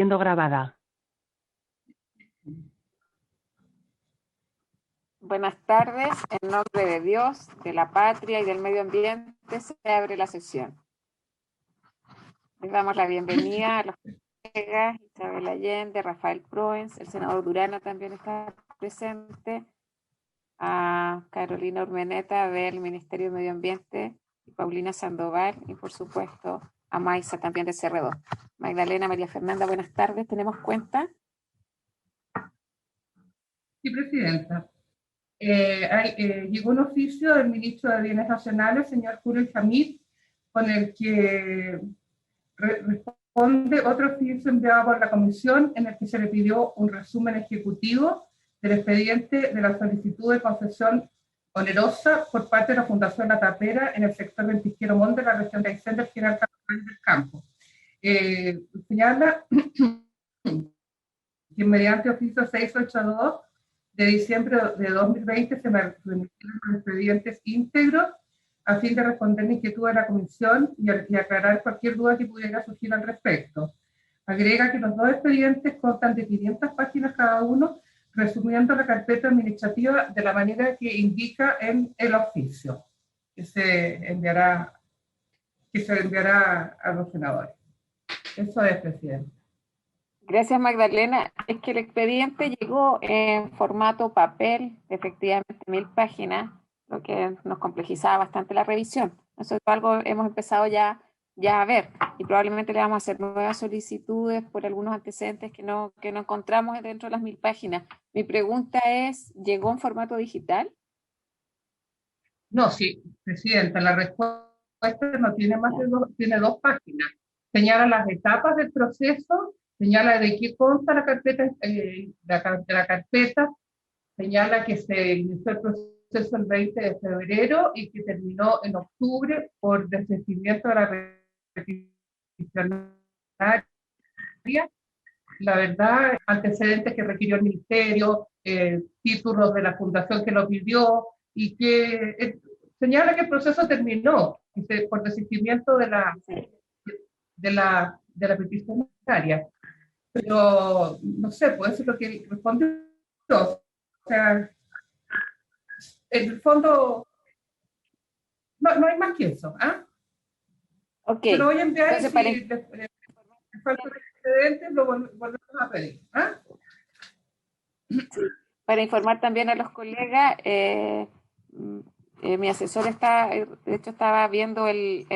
Siendo grabada. Buenas tardes, en nombre de Dios, de la patria y del medio ambiente se abre la sesión. Les damos la bienvenida a los colegas Isabel Allende, Rafael Proens, el senador Durana también está presente, a Carolina Urmeneta del Ministerio de Medio Ambiente y Paulina Sandoval y por supuesto a Maisa también de CR2. Magdalena, María Fernanda, buenas tardes, ¿tenemos cuenta? Sí, Presidenta. Llegó un oficio del ministro de Bienes Nacionales, señor Julio Jamil, con el que responde otro oficio enviado por la Comisión en el que se le pidió un resumen ejecutivo del expediente de la solicitud de concesión onerosa por parte de la Fundación La Tapera en el sector del Pisquero Monte de la región de Aysén del General del Campo. Señala que mediante oficio 682 de diciembre de 2020 se me remitieron los expedientes íntegros a fin de responder la inquietud de la Comisión y aclarar cualquier duda que pudiera surgir al respecto. Agrega que los dos expedientes constan de 500 páginas cada uno, resumiendo la carpeta administrativa de la manera que indica en el oficio, que se enviará a los senadores. Eso es, Presidente. Gracias, Magdalena. Es que el expediente llegó en formato papel, efectivamente 1000 páginas, lo que nos complejizaba bastante la revisión. Eso es algo que hemos empezado ya a ver y probablemente le vamos a hacer nuevas solicitudes por algunos antecedentes que no encontramos dentro de las 1000 páginas. Mi pregunta es, ¿llegó en formato digital? No, sí, Presidenta, la respuesta no tiene más de tiene 2 páginas. Señala las etapas del proceso, señala de qué consta la carpeta, la carpeta, señala que se inició el proceso el 20 de febrero y que terminó en octubre por desistimiento de la peticionaria. La verdad, antecedentes que requirió el Ministerio, títulos de la fundación que lo pidió, y que señala que el proceso terminó por desistimiento de la peticionaria. Pero, no sé, puede ser lo que responde. O sea, en el fondo, no hay más que eso. ¿Ah? Ok. Se lo voy a enviar. Entonces, y si le falta el excedente, lo volvemos a pedir. ¿Ah? Para informar también a los colegas, mi asesor de hecho estaba viendo el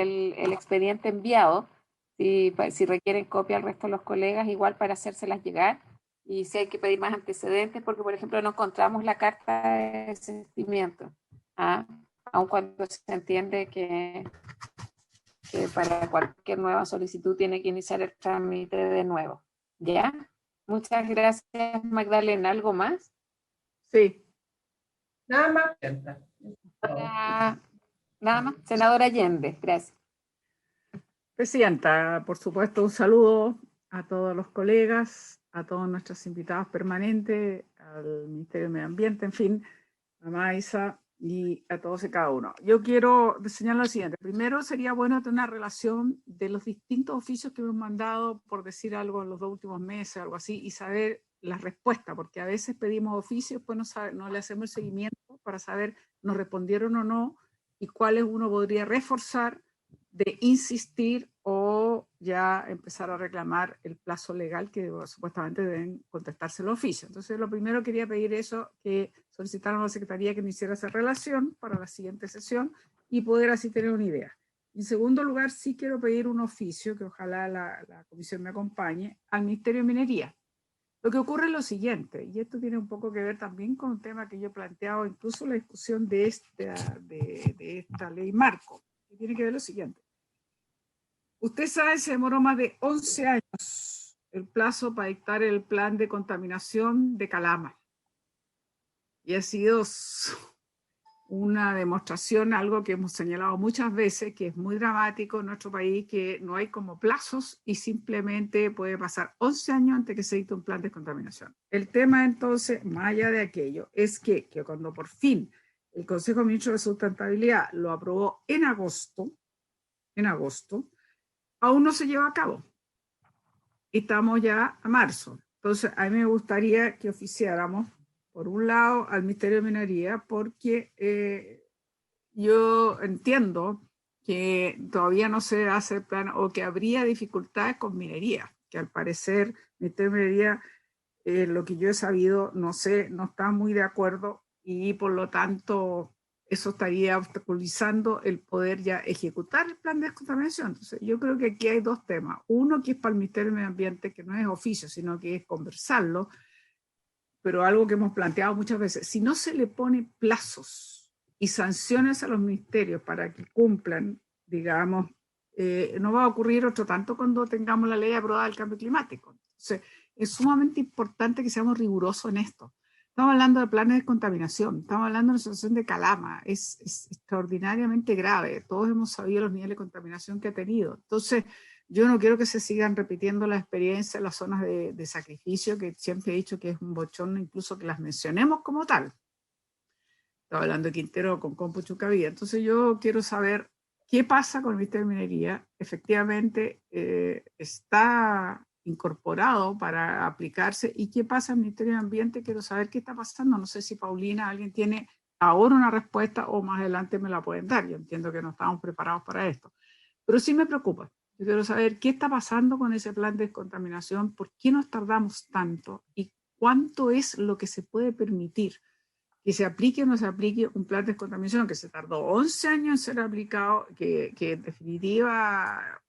expediente enviado, si requieren copia al resto de los colegas, igual para hacérselas llegar, y si hay que pedir más antecedentes, porque por ejemplo no encontramos la carta de desistimiento, aun cuando se entiende que para cualquier nueva solicitud tiene que iniciar el trámite de nuevo. ¿Ya? Muchas gracias, Magdalena. ¿Algo más? Sí. Nada más. Nada más. Senadora Allende, gracias. Presidenta, por supuesto, un saludo a todos los colegas, a todos nuestros invitados permanentes, al Ministerio de Medio Ambiente, en fin, a Maisa y a todos y cada uno. Yo quiero señalar lo siguiente. Primero, sería bueno tener una relación de los distintos oficios que hemos mandado, por decir algo, en los 2 últimos meses, algo así, y saber la respuesta, porque a veces pedimos oficios, pues no le hacemos el seguimiento para saber nos respondieron o no, y cuáles uno podría reforzar de insistir o ya empezar a reclamar el plazo legal que supuestamente deben contestarse los oficios. Entonces, lo primero quería pedir eso, que solicitaron a la Secretaría que me hiciera esa relación para la siguiente sesión y poder así tener una idea. En segundo lugar, sí quiero pedir un oficio, que ojalá la comisión me acompañe, al Ministerio de Minería. Lo que ocurre es lo siguiente, y esto tiene un poco que ver también con un tema que yo he planteado, incluso la discusión de esta ley marco, que tiene que ver lo siguiente. Usted sabe, se demoró más de 11 años el plazo para dictar el plan de contaminación de Calama. Y ha sido una demostración, algo que hemos señalado muchas veces, que es muy dramático en nuestro país, que no hay como plazos y simplemente puede pasar 11 años antes que se dicte un plan de contaminación. El tema entonces, más allá de aquello, es que cuando por fin el Consejo de Ministros de Sustentabilidad lo aprobó en agosto, aún no se lleva a cabo. y estamos ya a marzo. Entonces, a mí me gustaría que oficiáramos, por un lado, al Ministerio de Minería, porque yo entiendo que todavía no se hace el plan o que habría dificultades con minería, que al parecer el Ministerio de Minería, lo que yo he sabido, no sé, no está muy de acuerdo y por lo tanto eso estaría obstaculizando el poder ya ejecutar el plan de descontaminación. Entonces yo creo que aquí hay dos temas. Uno que es para el Ministerio de Medio Ambiente, que no es oficio, sino que es conversarlo, pero algo que hemos planteado muchas veces. Si no se le pone plazos y sanciones a los ministerios para que cumplan, digamos, no va a ocurrir otro tanto cuando tengamos la ley aprobada del cambio climático. Entonces, es sumamente importante que seamos rigurosos en esto. Estamos hablando de planes de descontaminación, estamos hablando de una situación de Calama, es extraordinariamente grave. Todos hemos sabido los niveles de contaminación que ha tenido. Entonces, yo no quiero que se sigan repitiendo las experiencias en las zonas de sacrificio, que siempre he dicho que es un bochorno, incluso que las mencionemos como tal. Estaba hablando de Quintero con Compuchucavía. Entonces yo quiero saber qué pasa con el Ministerio de Minería. Efectivamente está incorporado para aplicarse, y qué pasa en el Ministerio de Ambiente. Quiero saber qué está pasando. No sé si Paulina, alguien tiene ahora una respuesta o más adelante me la pueden dar. Yo entiendo que no estamos preparados para esto, pero sí me preocupa. Yo quiero saber qué está pasando con ese plan de descontaminación, por qué nos tardamos tanto y cuánto es lo que se puede permitir que se aplique o no se aplique un plan de descontaminación que se tardó 11 años en ser aplicado, que en definitiva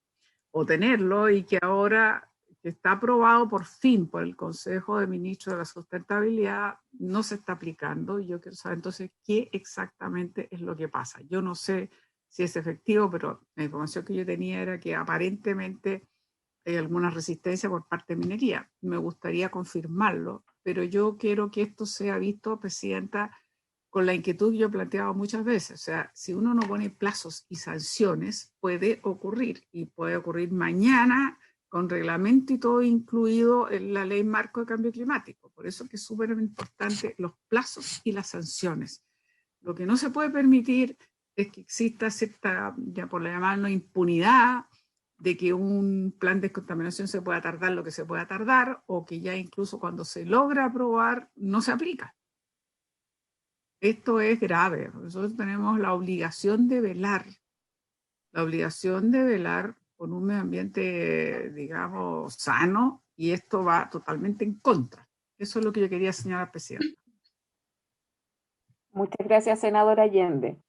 obtenerlo, y que ahora que está aprobado por fin por el Consejo de Ministros de la Sustentabilidad, no se está aplicando. Y yo quiero saber entonces qué exactamente es lo que pasa. Yo no sé si es efectivo, pero la información que yo tenía era que aparentemente hay alguna resistencia por parte de minería. Me gustaría confirmarlo, pero yo quiero que esto sea visto, Presidenta, con la inquietud que yo he planteado muchas veces. O sea, si uno no pone plazos y sanciones, puede ocurrir, y puede ocurrir mañana con reglamento y todo incluido en la ley marco de cambio climático. Por eso que es súper importante los plazos y las sanciones. Lo que no se puede permitir es que exista cierta, ya por llamarlo, impunidad, de que un plan de descontaminación se pueda tardar lo que se pueda tardar, o que ya incluso cuando se logra aprobar no se aplica. Esto es grave. Nosotros tenemos la obligación de velar por un medio ambiente, digamos, sano, y esto va totalmente en contra. Eso es lo que yo quería señalar, Presidenta. Muchas gracias, senadora Allende.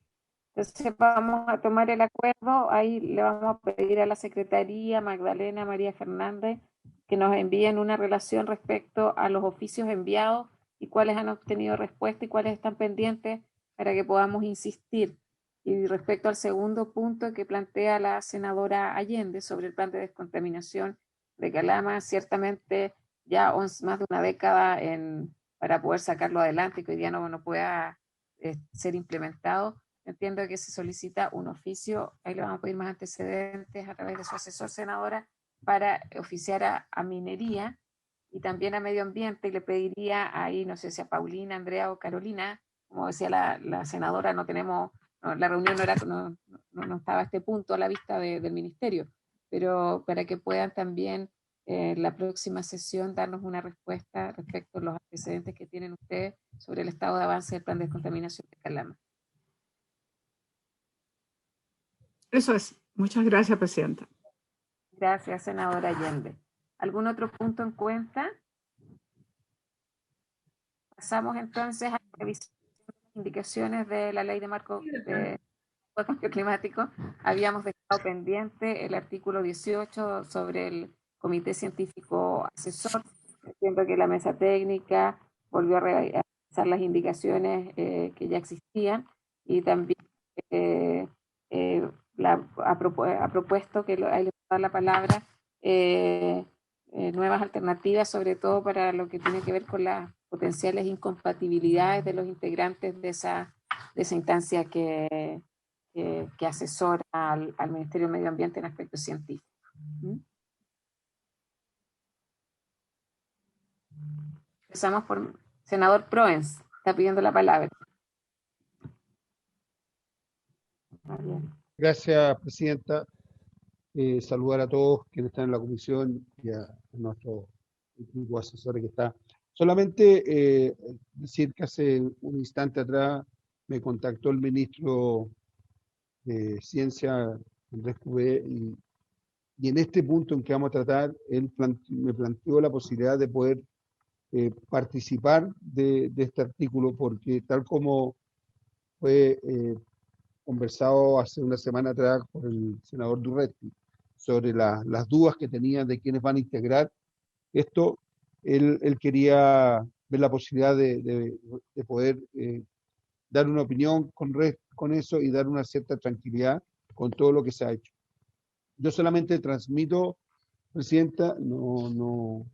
Entonces vamos a tomar el acuerdo. Ahí le vamos a pedir a la Secretaría, Magdalena María Fernández, que nos envíen una relación respecto a los oficios enviados y cuáles han obtenido respuesta y cuáles están pendientes, para que podamos insistir. Y respecto al segundo punto que plantea la senadora Allende sobre el plan de descontaminación de Calama, ciertamente ya más de una década para poder sacarlo adelante, que hoy día no pueda ser implementado. Entiendo que se solicita un oficio, ahí le vamos a pedir más antecedentes a través de su asesor, senadora, para oficiar a minería y también a medio ambiente, y le pediría ahí, no sé si a Paulina, Andrea o Carolina, como decía la senadora, la reunión no estaba a este punto a la vista del ministerio, pero para que puedan también la próxima sesión darnos una respuesta respecto a los antecedentes que tienen ustedes sobre el estado de avance del plan de descontaminación de Calama. Eso es. Muchas gracias, Presidenta. Gracias, senadora Allende. ¿Algún otro punto en cuenta? Pasamos entonces a la revisión de las indicaciones de la ley de marco de cambio climático. Habíamos dejado pendiente el artículo 18 sobre el comité científico asesor. Entiendo que la mesa técnica volvió a revisar las indicaciones que ya existían, y también ha propuesto que ahí le voy a dar la palabra, nuevas alternativas, sobre todo para lo que tiene que ver con las potenciales incompatibilidades de los integrantes de esa instancia que asesora al Ministerio de Medio Ambiente en aspectos científicos. Empezamos por senador Proens, está pidiendo la palabra. Gracias, Presidenta. saludar a todos quienes están en la comisión y a nuestro equipo asesor que está. Solamente decir que hace un instante atrás me contactó el ministro de Ciencia, Andrés Cubé, y en este punto en que vamos a tratar, él me planteó la posibilidad de poder participar de este artículo, porque tal como fue conversado hace una semana atrás por el senador Durretti sobre las dudas que tenía de quiénes van a integrar esto, él quería ver la posibilidad de poder dar una opinión con eso y dar una cierta tranquilidad con todo lo que se ha hecho. Yo solamente transmito, Presidenta, no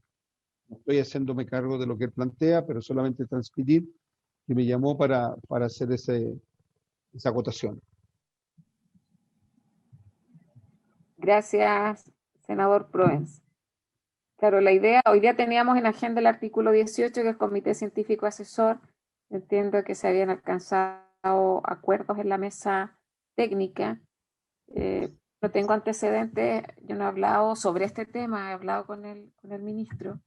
estoy haciéndome cargo de lo que él plantea, pero solamente transmitir que me llamó para hacer esa acotación. Gracias, senador Proens. Claro, la idea, hoy día teníamos en agenda el artículo 18, que es el Comité Científico Asesor. Entiendo que se habían alcanzado acuerdos en la mesa técnica. No tengo antecedentes, yo no he hablado sobre este tema, he hablado con el ministro,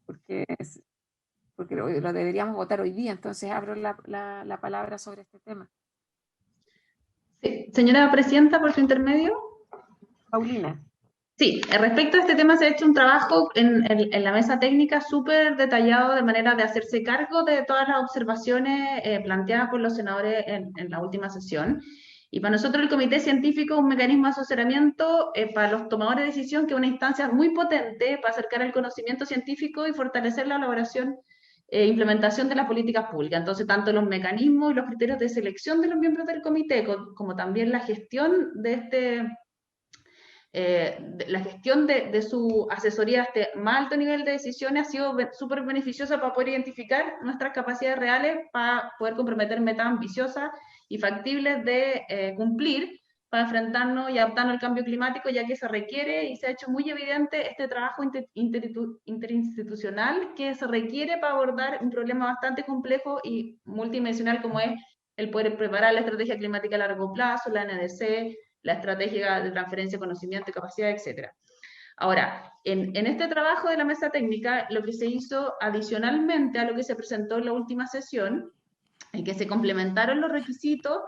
porque lo deberíamos votar hoy día, entonces abro la palabra sobre este tema. Sí. Señora Presidenta, por su intermedio. Paulina. Sí, respecto a este tema se ha hecho un trabajo en la mesa técnica súper detallado de manera de hacerse cargo de todas las observaciones planteadas por los senadores en la última sesión. Y para nosotros el Comité Científico es un mecanismo de asesoramiento para los tomadores de decisión, que es una instancia muy potente para acercar el conocimiento científico y fortalecer la elaboración e implementación de las políticas públicas. Entonces, tanto los mecanismos y los criterios de selección de los miembros del comité, como también la gestión de de su asesoría a este más alto nivel de decisiones ha sido súper beneficiosa para poder identificar nuestras capacidades reales, para poder comprometer metas ambiciosas y factibles de cumplir para enfrentarnos y adaptarnos al cambio climático, ya que se requiere y se ha hecho muy evidente este trabajo interinstitucional que se requiere para abordar un problema bastante complejo y multidimensional como es el poder preparar la estrategia climática a largo plazo, la NDC, la estrategia de transferencia de conocimiento y capacidad, etc. Ahora, en este trabajo de la mesa técnica, lo que se hizo adicionalmente a lo que se presentó en la última sesión, en que se complementaron los requisitos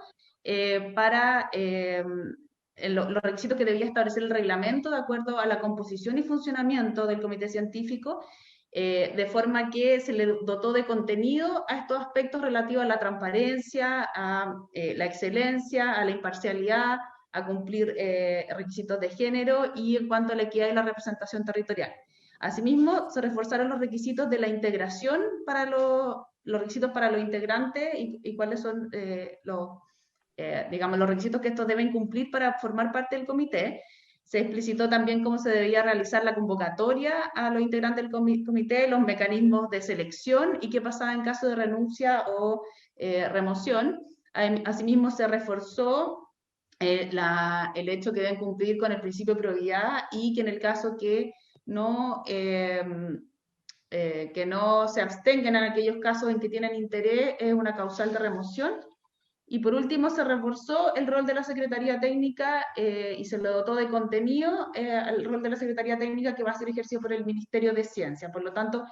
los requisitos que debía establecer el reglamento de acuerdo a la composición y funcionamiento del comité científico, de forma que se le dotó de contenido a estos aspectos relativos a la transparencia, a la excelencia, a la imparcialidad, a cumplir requisitos de género y en cuanto a la equidad y la representación territorial. Asimismo, se reforzaron los requisitos de la integración para los requisitos para los integrantes y cuáles son digamos, los requisitos que estos deben cumplir para formar parte del comité. Se explicitó también cómo se debía realizar la convocatoria a los integrantes del comité, los mecanismos de selección y qué pasaba en caso de renuncia o remoción. Asimismo, se reforzó el hecho que deben cumplir con el principio de probidad y que en el caso que no se abstengan en aquellos casos en que tienen interés, es una causal de remoción. Y por último, se reforzó el rol de la Secretaría Técnica y se le dotó de contenido al rol de la Secretaría Técnica, que va a ser ejercido por el Ministerio de Ciencia. Por lo tanto,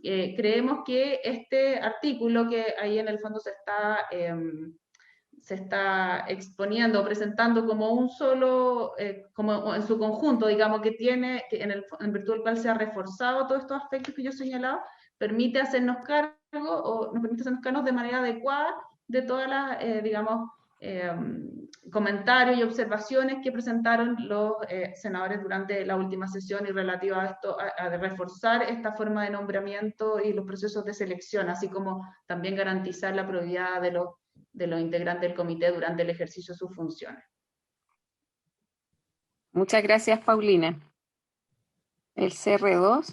creemos que este artículo, que ahí en el fondo se está exponiendo, presentando como un solo, como en su conjunto, digamos, que tiene, en virtud del cual se ha reforzado todos estos aspectos que yo he señalado, permite hacernos cargo, o nos permite hacernos cargo de manera adecuada de todas las, digamos, comentarios y observaciones que presentaron los senadores durante la última sesión y relativa a esto, a reforzar esta forma de nombramiento y los procesos de selección, así como también garantizar la probidad de los integrantes del comité durante el ejercicio de sus funciones. Muchas gracias, Paulina. El CR2.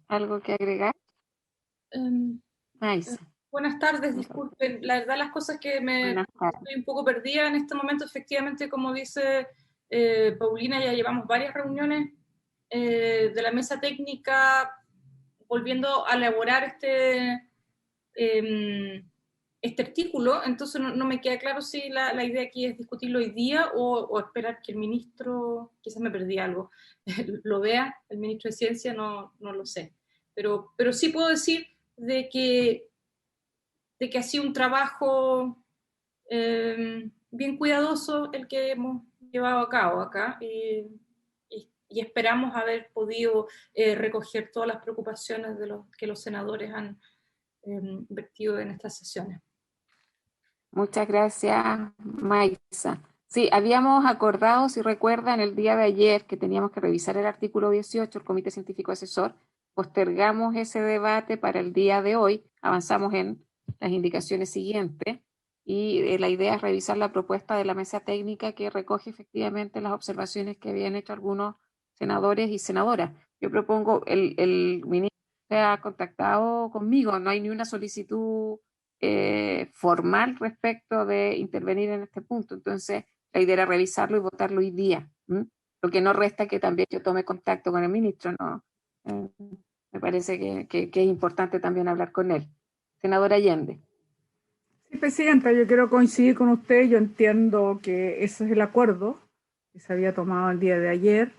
¿Algo que agregar? Buenas tardes, disculpen. La verdad, las cosas que estoy un poco perdida en este momento, efectivamente, como dice Paulina, ya llevamos varias reuniones de la mesa técnica volviendo a elaborar este artículo, entonces no me queda claro si la idea aquí es discutirlo hoy día o esperar que el ministro, quizás me perdí algo, lo vea, el ministro de Ciencia, no lo sé. Pero sí puedo decir de que ha sido un trabajo bien cuidadoso el que hemos llevado a cabo acá, y esperamos haber podido recoger todas las preocupaciones que los senadores han vertido en estas sesiones. Muchas gracias, Maisa. Sí, habíamos acordado, si recuerdan, el día de ayer que teníamos que revisar el artículo 18, el Comité Científico Asesor. Postergamos ese debate para el día de hoy, avanzamos en las indicaciones siguientes y la idea es revisar la propuesta de la mesa técnica que recoge efectivamente las observaciones que habían hecho algunos senadores y senadoras. Yo propongo, el ministro se ha contactado conmigo, no hay ni una solicitud formal respecto de intervenir en este punto, entonces la idea era revisarlo y votarlo hoy día, lo que no resta que también yo tome contacto con el ministro, ¿no? Me parece que es importante también hablar con él. Senadora Allende. Sí, Presidenta, yo quiero coincidir con usted. Yo entiendo que ese es el acuerdo que se había tomado el día de ayer,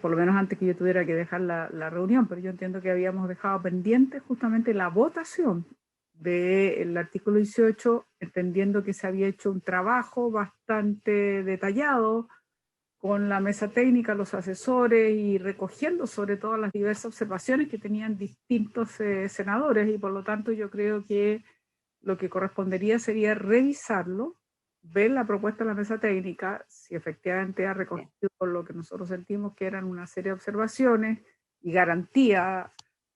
por lo menos antes que yo tuviera que dejar la reunión, pero yo entiendo que habíamos dejado pendiente justamente la votación del artículo 18, entendiendo que se había hecho un trabajo bastante detallado con la mesa técnica, los asesores y recogiendo sobre todo las diversas observaciones que tenían distintos senadores, y por lo tanto yo creo que lo que correspondería sería revisarlo, ver la propuesta de la mesa técnica, si efectivamente ha recogido lo que nosotros sentimos que eran una serie de observaciones y garantía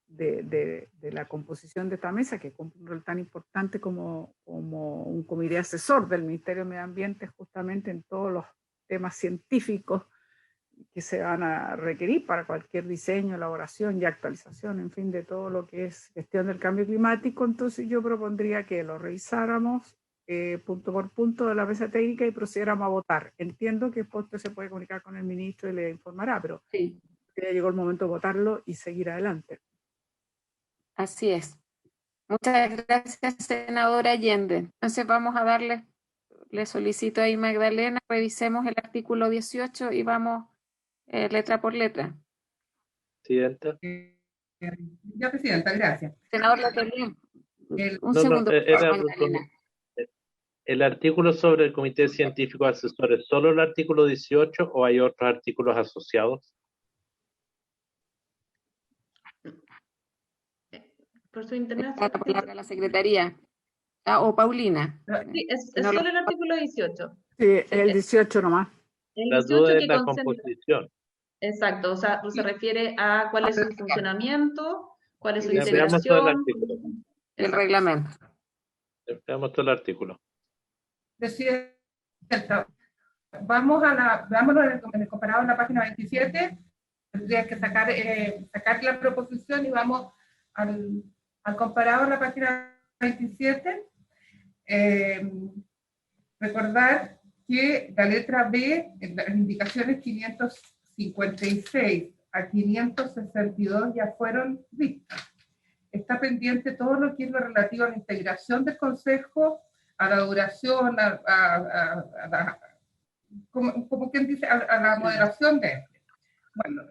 de la composición de esta mesa, que cumple un rol tan importante como un comité asesor del Ministerio de Medio Ambiente justamente en todos los temas científicos que se van a requerir para cualquier diseño, elaboración y actualización, en fin, de todo lo que es gestión del cambio climático. Entonces yo propondría que lo revisáramos punto por punto de la mesa técnica y procediéramos a votar. Entiendo que después usted se puede comunicar con el ministro y le informará, pero sí, ya llegó el momento de votarlo y seguir adelante. Así es. Muchas gracias, senadora Allende. Entonces vamos a le solicito ahí, Magdalena, revisemos el artículo 18 y vamos letra por letra. Presidenta. Ya, Presidenta, gracias. Senador Letelier, un No, segundo, era Magdalena. el artículo sobre el Comité Científico Asesor, ¿es solo el artículo 18 o hay otros artículos asociados? Por su internet. La palabra a la secretaría. O Paulina. Sí, es No solo el artículo 18. Sí, el 18 nomás. El La 18 duda que es la concentra. composición. Exacto, o sea, se refiere a cuál es su funcionamiento, cuál es su Veamos todo el integración. artículo. El reglamento. Veamos todo el artículo. Presidenta, vámonos en el comparado en la página 27, tendría que sacar la proposición y vamos al comparado en la página 27. Recordar que la letra B, en las indicaciones 556 a 562 ya fueron vistas. Está pendiente todo lo que es lo relativo a la integración del Consejo, a la duración, como quien dice, a la moderación de este. Bueno,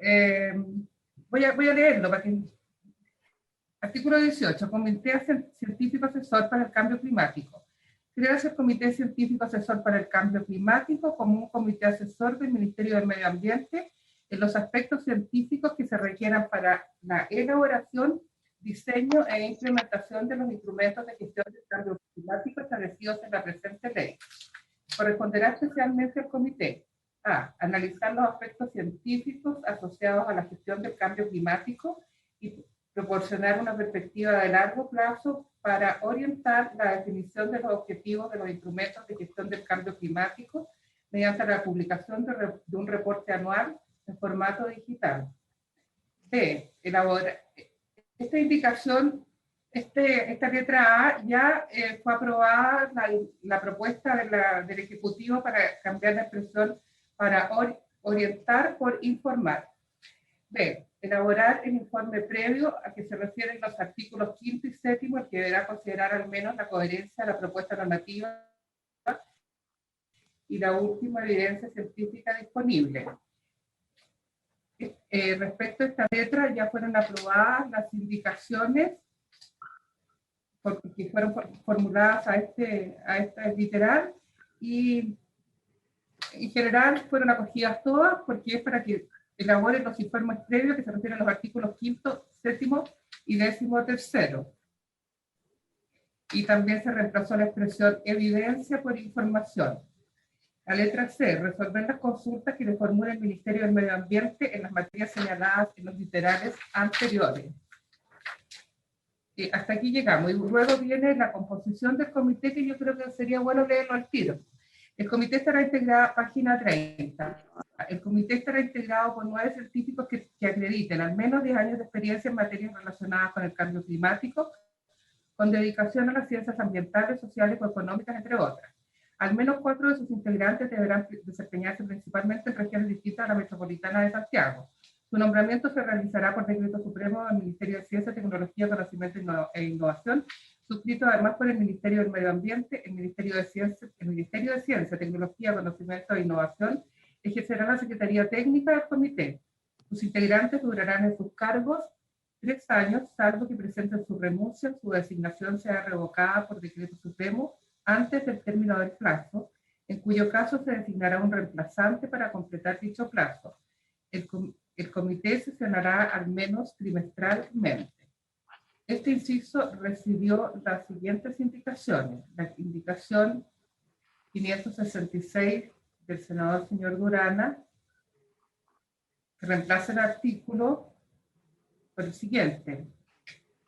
voy a leerlo para que... Artículo 18. Comité Científico Asesor para el Cambio Climático. Crearse el Comité Científico Asesor para el Cambio Climático como un comité asesor del Ministerio del Medio Ambiente en los aspectos científicos que se requieran para la elaboración, diseño e implementación de los instrumentos de gestión del cambio climático establecidos en la presente ley. Corresponderá especialmente al comité a analizar los aspectos científicos asociados a la gestión del cambio climático y proporcionar una perspectiva de largo plazo para orientar la definición de los objetivos de los instrumentos de gestión del cambio climático mediante la publicación de un reporte anual en formato digital. B. Esta indicación, esta letra A ya fue aprobada la propuesta del Ejecutivo para cambiar la expresión para orientar por informar. B. elaborar el informe previo a que se refieren los artículos 5º y 7º, el que deberá considerar al menos la coherencia de la propuesta normativa y la última evidencia científica disponible. Respecto a esta letra, ya fueron aprobadas las indicaciones que fueron formuladas a esta literal, y en general fueron acogidas todas porque es para que elaboren los informes previos que se refieren a los artículos 5º, 7º y 13º. Y también se reemplazó la expresión evidencia por información. La letra C, resolver las consultas que le formula el Ministerio del Medio Ambiente en las materias señaladas en los literales anteriores. Hasta aquí llegamos. Y luego viene la composición del comité, que yo creo que sería bueno leerlo al tiro. El comité estará integrado, página 30. El comité estará integrado por 9 científicos que acrediten al menos 10 años de experiencia en materias relacionadas con el cambio climático, con dedicación a las ciencias ambientales, sociales o económicas, entre otras. Al menos 4 de sus integrantes deberán desempeñarse principalmente en regiones distintas a la metropolitana de Santiago. Su nombramiento se realizará por decreto supremo del Ministerio de Ciencia, Tecnología, Conocimiento e Innovación, suscrito además por el Ministerio del Medio Ambiente, el Ministerio de Ciencia, Tecnología, Conocimiento e Innovación. Ejercerá la Secretaría Técnica del Comité. Sus integrantes durarán en sus cargos 3 años, salvo que presenten su renuncia, su designación sea revocada por decreto supremo antes del término del plazo, en cuyo caso se designará un reemplazante para completar dicho plazo. El comité sesionará al menos trimestralmente. Este inciso recibió las siguientes indicaciones. La indicación 566 del senador señor Durana, que reemplaza el artículo por el siguiente.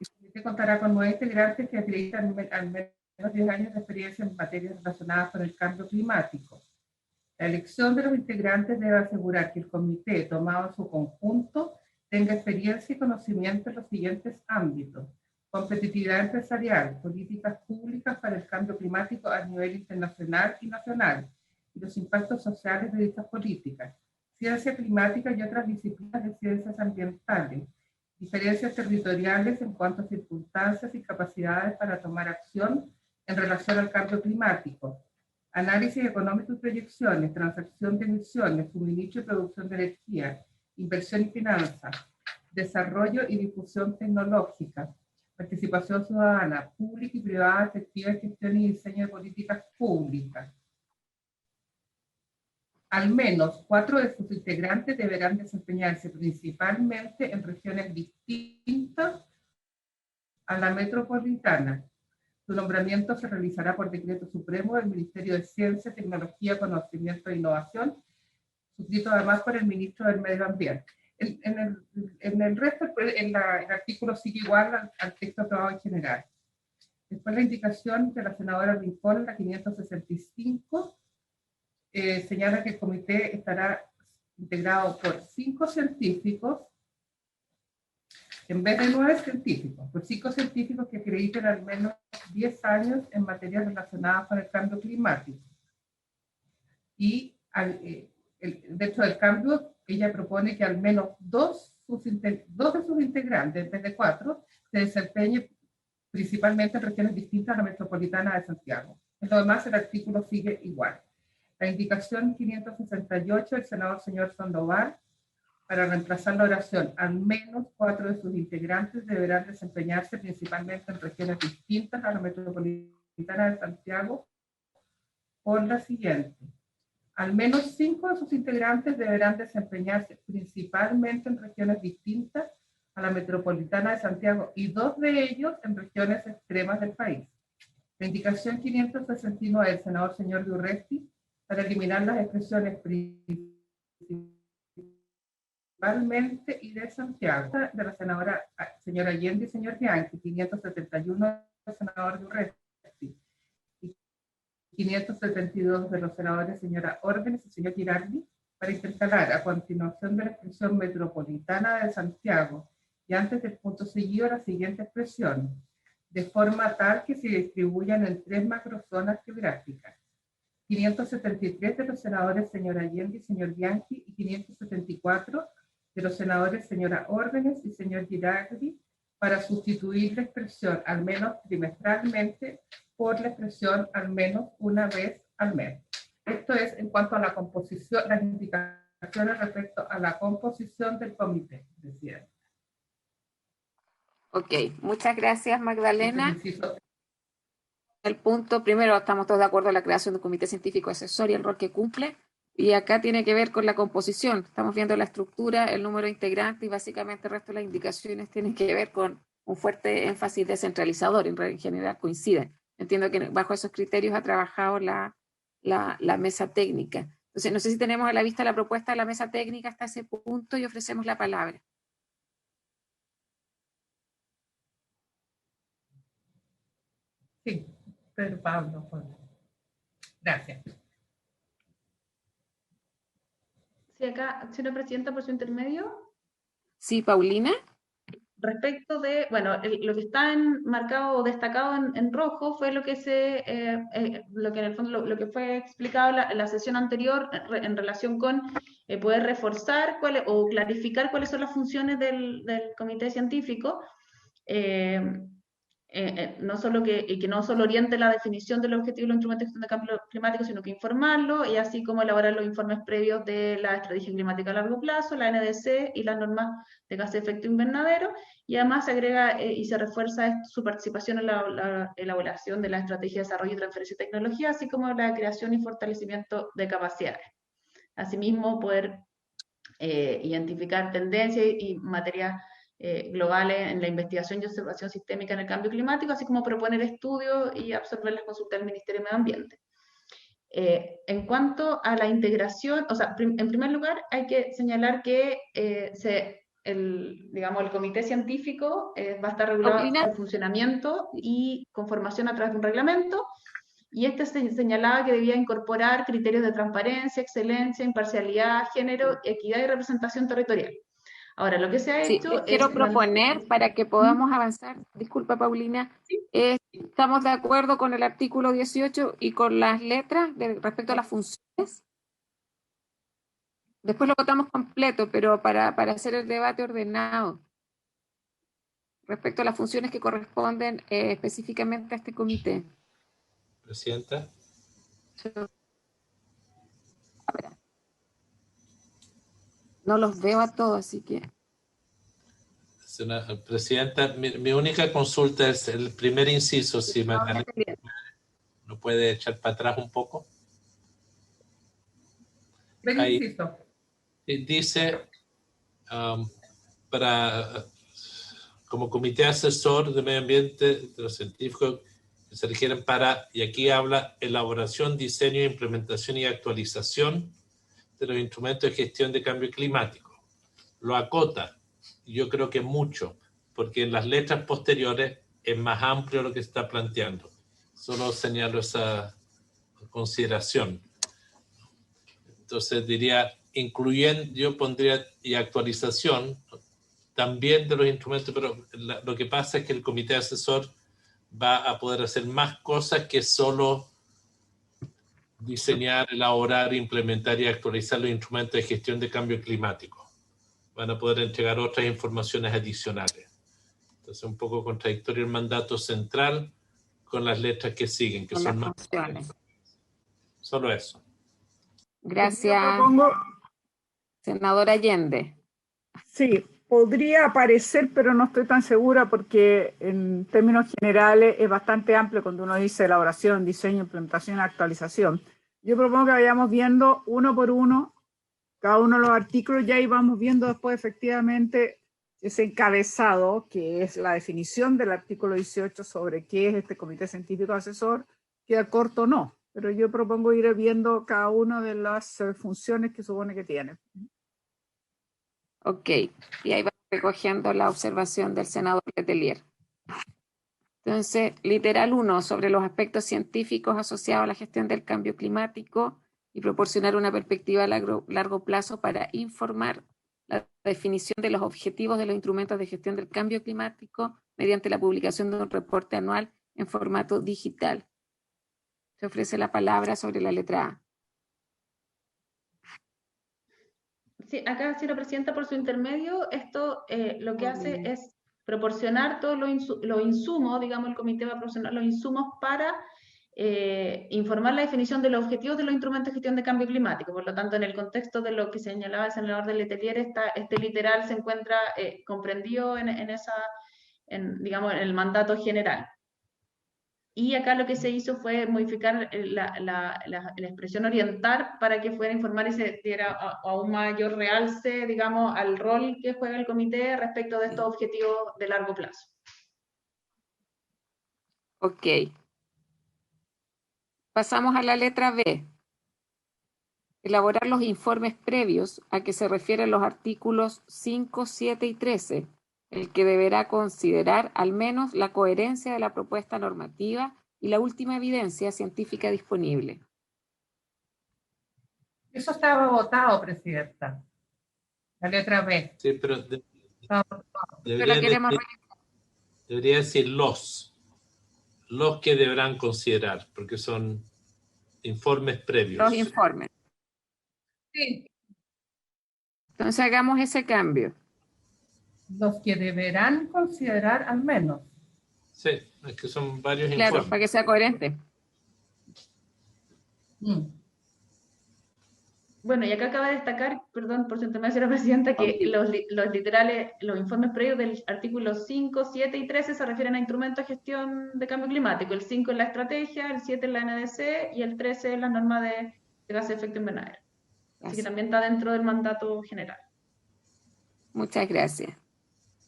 El comité contará con 9 integrantes que acreditan al menos 10 años de experiencia en materias relacionadas con el cambio climático. La elección de los integrantes debe asegurar que el comité, tomado en su conjunto, tenga experiencia y conocimiento en los siguientes ámbitos: competitividad empresarial, políticas públicas para el cambio climático a nivel internacional y nacional, y los impactos sociales de dichas políticas, ciencia climática y otras disciplinas de ciencias ambientales, diferencias territoriales en cuanto a circunstancias y capacidades para tomar acción en relación al cambio climático, análisis económico y proyecciones, transacción de emisiones, suministro y producción de energía, inversión y finanzas, desarrollo y difusión tecnológica, participación ciudadana, pública y privada, efectiva en gestión y diseño de políticas públicas. Al menos 4 de sus integrantes deberán desempeñarse principalmente en regiones distintas a la metropolitana. Su nombramiento se realizará por decreto supremo del Ministerio de Ciencia, Tecnología, Conocimiento e Innovación, suscrito además por el Ministro del Medio Ambiente. En el resto, el artículo sigue igual al texto aprobado en general. Después la indicación de la senadora Rincón, la 565, señala que el comité estará integrado por 5 científicos, en vez de 9 científicos, por 5 científicos que acrediten al menos 10 años en materias relacionadas con el cambio climático. Y dentro del cambio, ella propone que al menos 2 de sus integrantes, en vez de 4, se desempeñen principalmente en regiones distintas a la metropolitana de Santiago. En lo demás, el artículo sigue igual. La indicación 568 del senador señor Sandoval, para reemplazar la oración, al menos 4 de sus integrantes deberán desempeñarse principalmente en regiones distintas a la metropolitana de Santiago, por la siguiente: al menos 5 de sus integrantes deberán desempeñarse principalmente en regiones distintas a la metropolitana de Santiago y 2 de ellos en regiones extremas del país. La indicación 569 del senador señor Durresti, para eliminar las expresiones principalmente y de Santiago, de la senadora señora Allende y señor Bianchi, 571 del senador Durresti, y 572 de los senadores señora Órdenes y señor Girardi, para intercalar a continuación de la expresión metropolitana de Santiago y antes del punto seguido la siguiente expresión, de forma tal que se distribuyan en 3 macrozonas geográficas: 573 de los senadores señor Allende y señor Bianchi, y 574 de los senadores señora Órdenes y señor Girardi para sustituir la expresión al menos trimestralmente por la expresión al menos una vez al mes. Esto es en cuanto a la composición, las indicaciones respecto a la composición del comité, presidente. Ok, muchas gracias, Magdalena. Inciso El punto primero, estamos todos de acuerdo en la creación de un comité científico asesor y el rol que cumple. Y acá tiene que ver con la composición. Estamos viendo la estructura, el número de integrantes y básicamente el resto de las indicaciones tienen que ver con un fuerte énfasis descentralizador. En general coinciden. Entiendo que bajo esos criterios ha trabajado la mesa técnica. Entonces, no sé si tenemos a la vista la propuesta de la mesa técnica hasta ese punto y ofrecemos la palabra. Sí, Pedro Pablo. Gracias. Sí, acá, señora presidenta, por su intermedio. Sí, Paulina. Respecto de, bueno, lo que está marcado o destacado en rojo fue lo que lo que en el fondo lo que fue explicado en la sesión anterior en relación con poder reforzar o clarificar cuáles son las funciones del comité científico. No solo que no solo oriente la definición de los objetivos de los instrumentos de gestión de cambio climático, sino que informarlo, y así como elaborar los informes previos de la estrategia climática a largo plazo, la NDC y las normas de gases de efecto invernadero, y además se agrega y se refuerza su participación en la elaboración de la estrategia de desarrollo y transferencia de tecnología, así como la creación y fortalecimiento de capacidades. Asimismo, poder identificar tendencias y materias globales en la investigación y observación sistémica en el cambio climático, así como proponer estudios y absorber las consultas del Ministerio de Medio Ambiente. En cuanto a la integración, o sea, en primer lugar hay que señalar que el comité científico va a estar regulado su funcionamiento y conformación a través de un reglamento, y este se señalaba que debía incorporar criterios de transparencia, excelencia, imparcialidad, género, equidad y representación territorial. Ahora, lo que se ha hecho quiero proponer para que podamos avanzar, disculpa Paulina, ¿sí? Estamos de acuerdo con el artículo 18 y con las letras respecto a las funciones. Después lo votamos completo, pero para hacer el debate ordenado respecto a las funciones que corresponden específicamente a este comité. Presidenta. No los veo a todos, así que... Señora Presidenta, mi única consulta es el primer inciso, si Magdalena lo puede echar para atrás un poco. Ahí dice, como comité asesor de medio ambiente de los científicos que se requieren para, y aquí habla, elaboración, diseño, implementación y actualización de los instrumentos de gestión de cambio climático. Lo acota, yo creo que mucho, porque en las letras posteriores es más amplio lo que está planteando. Solo señalo esa consideración. Entonces diría, incluyendo, yo pondría, y actualización también de los instrumentos, pero lo que pasa es que el comité asesor va a poder hacer más cosas que solo diseñar, elaborar, implementar y actualizar los instrumentos de gestión de cambio climático. Van a poder entregar otras informaciones adicionales. Entonces, un poco contradictorio el mandato central con las letras que siguen, que son más funciones. Solo eso. Gracias, senadora Allende. Sí, podría aparecer, pero no estoy tan segura porque en términos generales es bastante amplio cuando uno dice elaboración, diseño, implementación, actualización. Yo propongo que vayamos viendo uno por uno cada uno de los artículos, ya íbamos viendo después efectivamente ese encabezado, que es la definición del artículo 18 sobre qué es este comité científico asesor, queda corto o no, pero yo propongo ir viendo cada una de las funciones que supone que tiene. Ok, y ahí va recogiendo la observación del senador Letelier. Entonces, literal 1, sobre los aspectos científicos asociados a la gestión del cambio climático y proporcionar una perspectiva a largo plazo para informar la definición de los objetivos de los instrumentos de gestión del cambio climático mediante la publicación de un reporte anual en formato digital. Se ofrece la palabra sobre la letra A. Sí, acá, señora presidenta, por su intermedio, esto lo que hace es proporcionar todos los insumos, digamos, el comité va a proporcionar los insumos para informar la definición de los objetivos de los instrumentos de gestión de cambio climático. Por lo tanto, en el contexto de lo que señalaba el senador de Letelier, este literal se encuentra comprendido digamos, en el mandato general. Y acá lo que se hizo fue modificar la expresión orientar para que fuera a informar y se diera a un mayor realce, digamos, al rol que juega el comité respecto de estos objetivos de largo plazo. Ok. Pasamos a la letra B. Elaborar los informes previos a que se refieren los artículos 5, 7 y 13, el que deberá considerar al menos la coherencia de la propuesta normativa y la última evidencia científica disponible. Eso estaba votado, Presidenta. La letra B. Sí, pero Estaba votado. debería decir los que deberán considerar, porque son informes previos. Los informes. Sí, Entonces hagamos ese cambio. los que deberán considerar al menos. Sí, es que son varios Claro, informes. para que sea coherente. Bueno, y acá acaba de destacar, perdón por su intermedio, señora presidenta, que los literales, los informes previos del artículo 5, 7 y 13 se refieren a instrumentos de gestión de cambio climático. El 5 es la estrategia, el 7 es la NDC y el 13 es la norma de gases de efecto invernadero. Así que también está dentro del mandato general. Muchas gracias.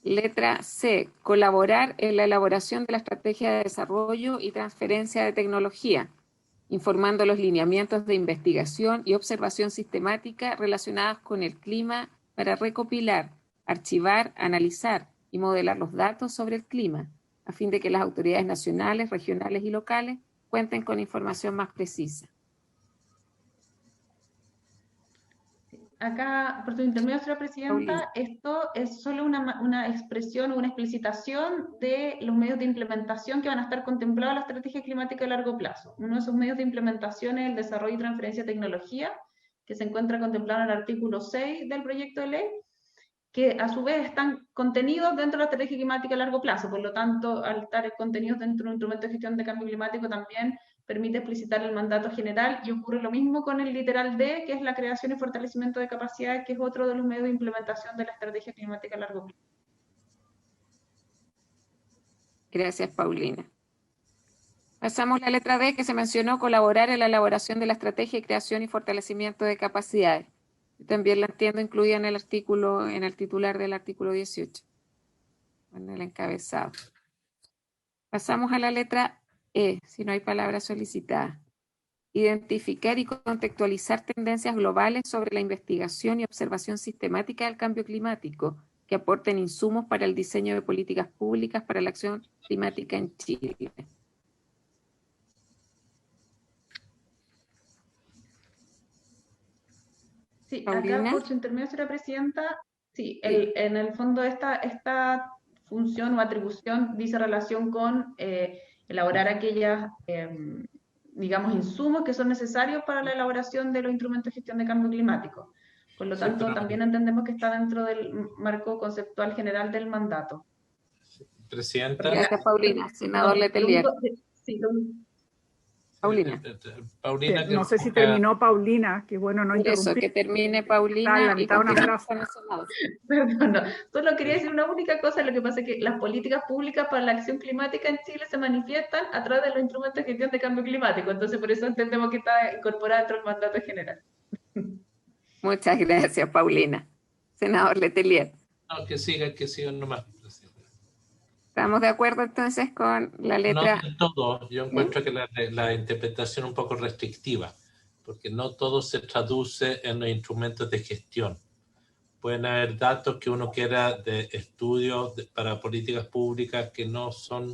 Letra C. Colaborar en la elaboración de la estrategia de desarrollo y transferencia de tecnología, informando los lineamientos de investigación y observación sistemática relacionadas con el clima para recopilar, archivar, analizar y modelar los datos sobre el clima, a fin de que las autoridades nacionales, regionales y locales cuenten con información más precisa. Acá, por su intermedio, señora presidenta, Paulina. esto es solo una expresión o una explicitación de los medios de implementación que van a estar contemplados en la estrategia climática a largo plazo. Uno de esos medios de implementación es el desarrollo y transferencia de tecnología, que se encuentra contemplado en el artículo 6 del proyecto de ley, que a su vez están contenidos dentro de la estrategia climática a largo plazo. Por lo tanto, al estar contenidos dentro de un instrumento de gestión de cambio climático también permite explicitar el mandato general, y ocurre lo mismo con el literal D, que es la creación y fortalecimiento de capacidades, que es otro de los medios de implementación de la estrategia climática a largo plazo. Gracias, Paulina. Pasamos a la letra D, que se mencionó colaborar en la elaboración de la estrategia de creación y fortalecimiento de capacidades. Yo también la entiendo incluida en el artículo, en el titular del artículo 18, en el encabezado. Pasamos a la letra E, si no hay palabra solicitada. Identificar y contextualizar tendencias globales sobre la investigación y observación sistemática del cambio climático que aporten insumos para el diseño de políticas públicas para la acción climática en Chile. Sí, Paulina. acá por su intermedio, señora presidenta, sí, en el fondo esta función o atribución dice relación con elaborar aquellas, digamos, insumos que son necesarios para la elaboración de los instrumentos de gestión de cambio climático. Por lo tanto, pero también entendemos que está dentro del marco conceptual general del mandato. Presidenta. Gracias, Paulina. Senador Letelier. Paulina. Paulina, no sé si terminó Paulina, que bueno, no interrumpir. Eso, que termine Paulina la mitad y una frase. con el Senado. Perdón, no. Solo quería decir una única cosa. Lo que pasa es que las políticas públicas para la acción climática en Chile se manifiestan a través de los instrumentos de gestión de cambio climático. Entonces, por eso entendemos que está incorporada dentro del mandato general. Muchas gracias, Paulina. Senador Letelier. No, que sigan nomás. ¿Estamos de acuerdo entonces con la letra? No en todo. Yo encuentro que la interpretación es un poco restrictiva, porque no todo se traduce en los instrumentos de gestión. Pueden haber datos que uno quiera de estudio para políticas públicas que no son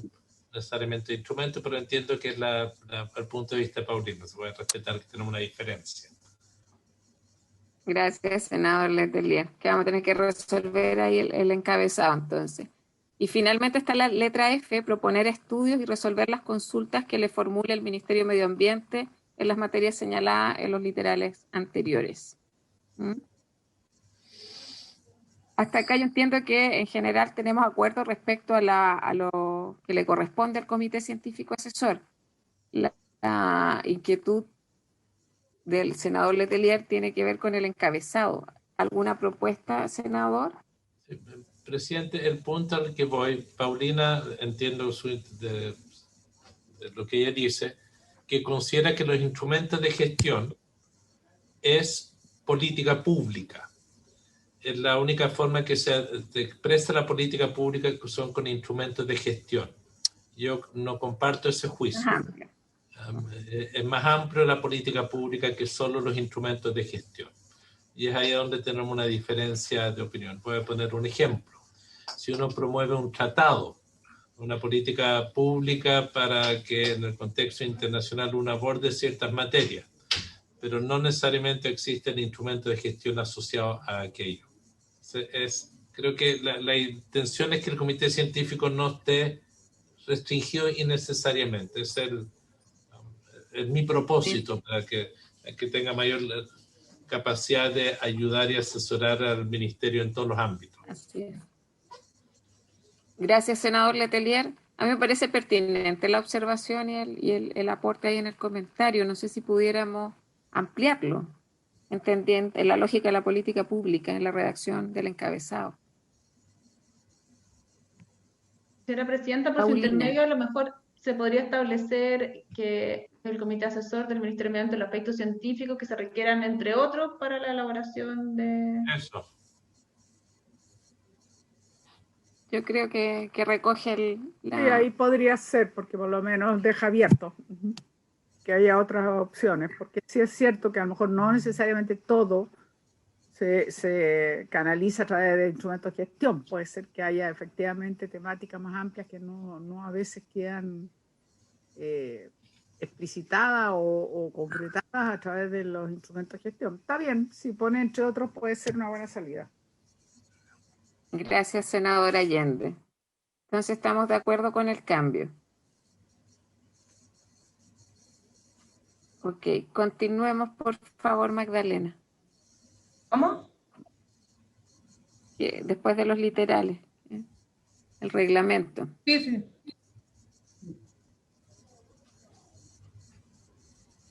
necesariamente instrumentos, pero entiendo que es el punto de vista de Paulina. Se puede respetar que tenemos una diferencia. Gracias, senador Letelier. Que vamos a tener que resolver ahí el encabezado entonces. Y finalmente está la letra F, proponer estudios y resolver las consultas que le formule el Ministerio de Medio Ambiente en las materias señaladas en los literales anteriores. hasta acá yo entiendo que en general tenemos acuerdo respecto a lo que le corresponde al Comité Científico Asesor. La inquietud del senador Letelier tiene que ver con el encabezado. ¿Alguna propuesta, senador? Sí, presidente, el punto al que voy, Paulina, entiendo de lo que ella dice, que considera que los instrumentos de gestión es política pública. Es la única forma que se expresa la política pública que son con instrumentos de gestión. Yo no comparto ese juicio. Es más amplio la política pública que solo los instrumentos de gestión. Y es ahí donde tenemos una diferencia de opinión. Voy a poner un ejemplo. Si uno promueve un tratado, una política pública para que en el contexto internacional uno aborde ciertas materias, pero no necesariamente existen instrumentos de gestión asociados a aquello. Creo que la intención es que el comité científico no esté restringido innecesariamente. Es mi propósito, para que tenga mayor capacidad de ayudar y asesorar al ministerio en todos los ámbitos. Así es. Gracias, senador Letelier. A mí me parece pertinente la observación y el aporte ahí en el comentario. No sé si pudiéramos ampliarlo, entendiendo la lógica de la política pública en la redacción del encabezado. Señora Presidenta, por Paulina. su intermedio, a lo mejor se podría establecer que el Comité Asesor del Ministerio de Medio Ambiente, los aspectos científicos que se requieran, entre otros, para la elaboración de... Eso. Yo creo que recoge Sí, ahí podría ser, porque por lo menos deja abierto que haya otras opciones, porque sí es cierto que a lo mejor no necesariamente todo se canaliza a través de instrumentos de gestión. Puede ser que haya efectivamente temáticas más amplias que no a veces quedan explicitadas o concretadas a través de los instrumentos de gestión. Está bien, si pone entre otros puede ser una buena salida. Gracias, senadora Allende. Entonces, ¿estamos de acuerdo con el cambio? Ok, continuemos, por favor, Magdalena. ¿Cómo? Después de los literales, el reglamento. Sí, sí.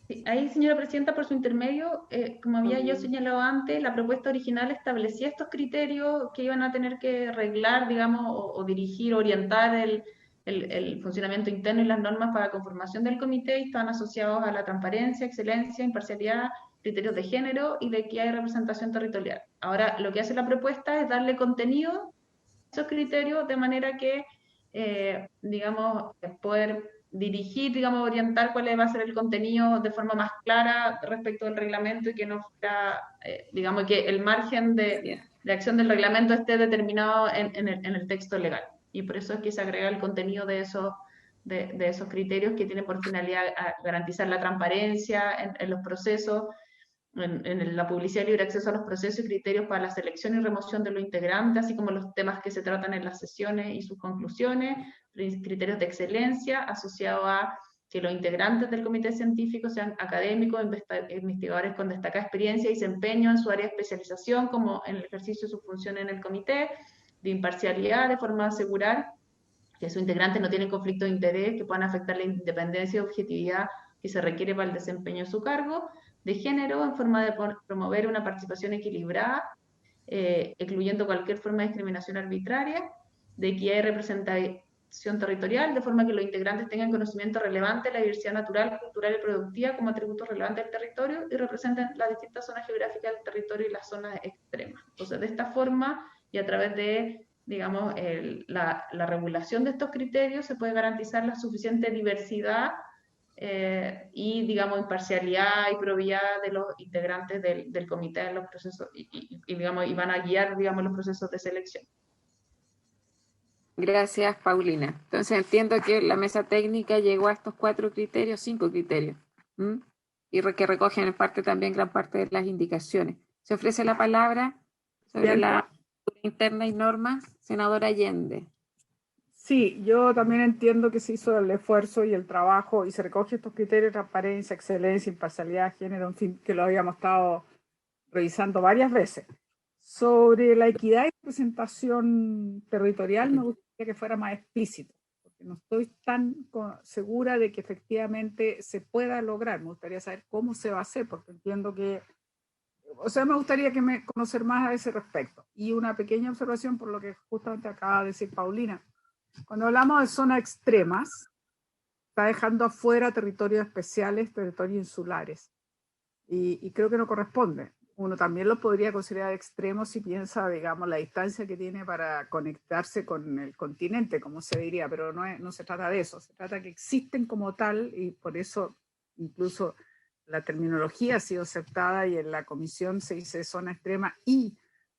Sí, ahí, señora Presidenta, por su intermedio, como había yo señalado antes, la propuesta original establecía estos criterios que iban a tener que reglar, digamos, o dirigir, orientar el funcionamiento interno y las normas para la conformación del comité, y estaban asociados a la transparencia, excelencia, imparcialidad, criterios de género y de equidad y representación territorial. Ahora, lo que hace la propuesta es darle contenido a esos criterios de manera que, digamos, poder dirigir, digamos, orientar cuál va a ser el contenido de forma más clara respecto del reglamento, y que no fuera, digamos, que el margen de acción del reglamento esté determinado en el texto legal. Y por eso es que se agrega el contenido de esos criterios que tienen por finalidad garantizar la transparencia en los procesos, en la publicidad y libre acceso a los procesos y criterios para la selección y remoción de los integrantes, así como los temas que se tratan en las sesiones y sus conclusiones, criterios de excelencia asociados a que los integrantes del comité científico sean académicos, investigadores con destacada experiencia y desempeño en su área de especialización, como en el ejercicio de su función en el comité, de imparcialidad, de forma a asegurar que sus integrantes no tienen conflicto de interés que puedan afectar la independencia y objetividad que se requiere para el desempeño de su cargo, de género, en forma de promover una participación equilibrada, excluyendo cualquier forma de discriminación arbitraria, de equidad y representación territorial, de forma que los integrantes tengan conocimiento relevante de la diversidad natural, cultural y productiva como atributos relevantes del territorio y representen las distintas zonas geográficas del territorio y las zonas extremas. Entonces, de esta forma y a través de, digamos, la regulación de estos criterios se puede garantizar la suficiente diversidad y, digamos, imparcialidad y probidad de los integrantes del comité en los procesos digamos, y van a guiar, digamos, los procesos de selección. Gracias, Paulina. Entonces entiendo que la mesa técnica llegó a estos 5 criterios, y que recogen en parte también gran parte de las indicaciones. Se ofrece la palabra sobre la interna y normas, senadora Allende. Sí, yo también entiendo que se hizo el esfuerzo y el trabajo y se recoge estos criterios de transparencia, excelencia, imparcialidad, género, en fin, que lo habíamos estado revisando varias veces. Sobre la equidad y representación territorial me gustaría que fuera más explícito, porque no estoy tan segura de que efectivamente se pueda lograr. Me gustaría saber cómo se va a hacer, porque entiendo que, o sea, me gustaría conocer más a ese respecto. Y una pequeña observación por lo que justamente acaba de decir Paulina. Cuando hablamos de zonas extremas, está dejando afuera territorios especiales, territorios insulares. Y creo que no corresponde. Uno también lo podría considerar extremo si piensa, digamos, la distancia que tiene para conectarse con el continente, como se diría, pero no se trata de eso. Se trata de que existen como tal, y por eso incluso la terminología ha sido aceptada y en la comisión se dice zona extrema y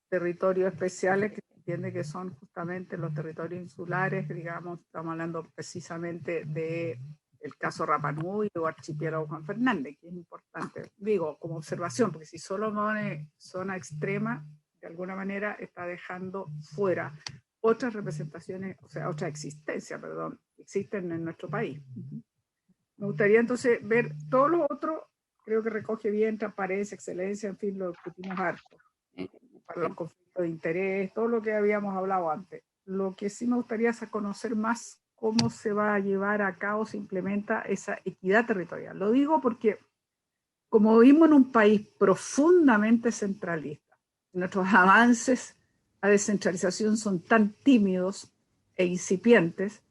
territorios especiales, que se entiende que son justamente los territorios insulares, digamos, estamos hablando precisamente de el caso Rapa Nui o archipiélago Juan Fernández, que es importante, digo, como observación, porque si solo pone zona extrema, de alguna manera está dejando fuera otras representaciones, o sea, otras existencias, perdón, existen en nuestro país. Me gustaría entonces ver todo lo otro, creo que recoge bien transparencia, excelencia, en fin, lo discutimos harto, para los conflictos de interés, todo lo que habíamos hablado antes. Lo que sí me gustaría es conocer más cómo se va a llevar a cabo, se implementa esa equidad territorial. Lo digo porque, como vivimos en un país profundamente centralista, nuestros avances a descentralización son tan tímidos e incipientes,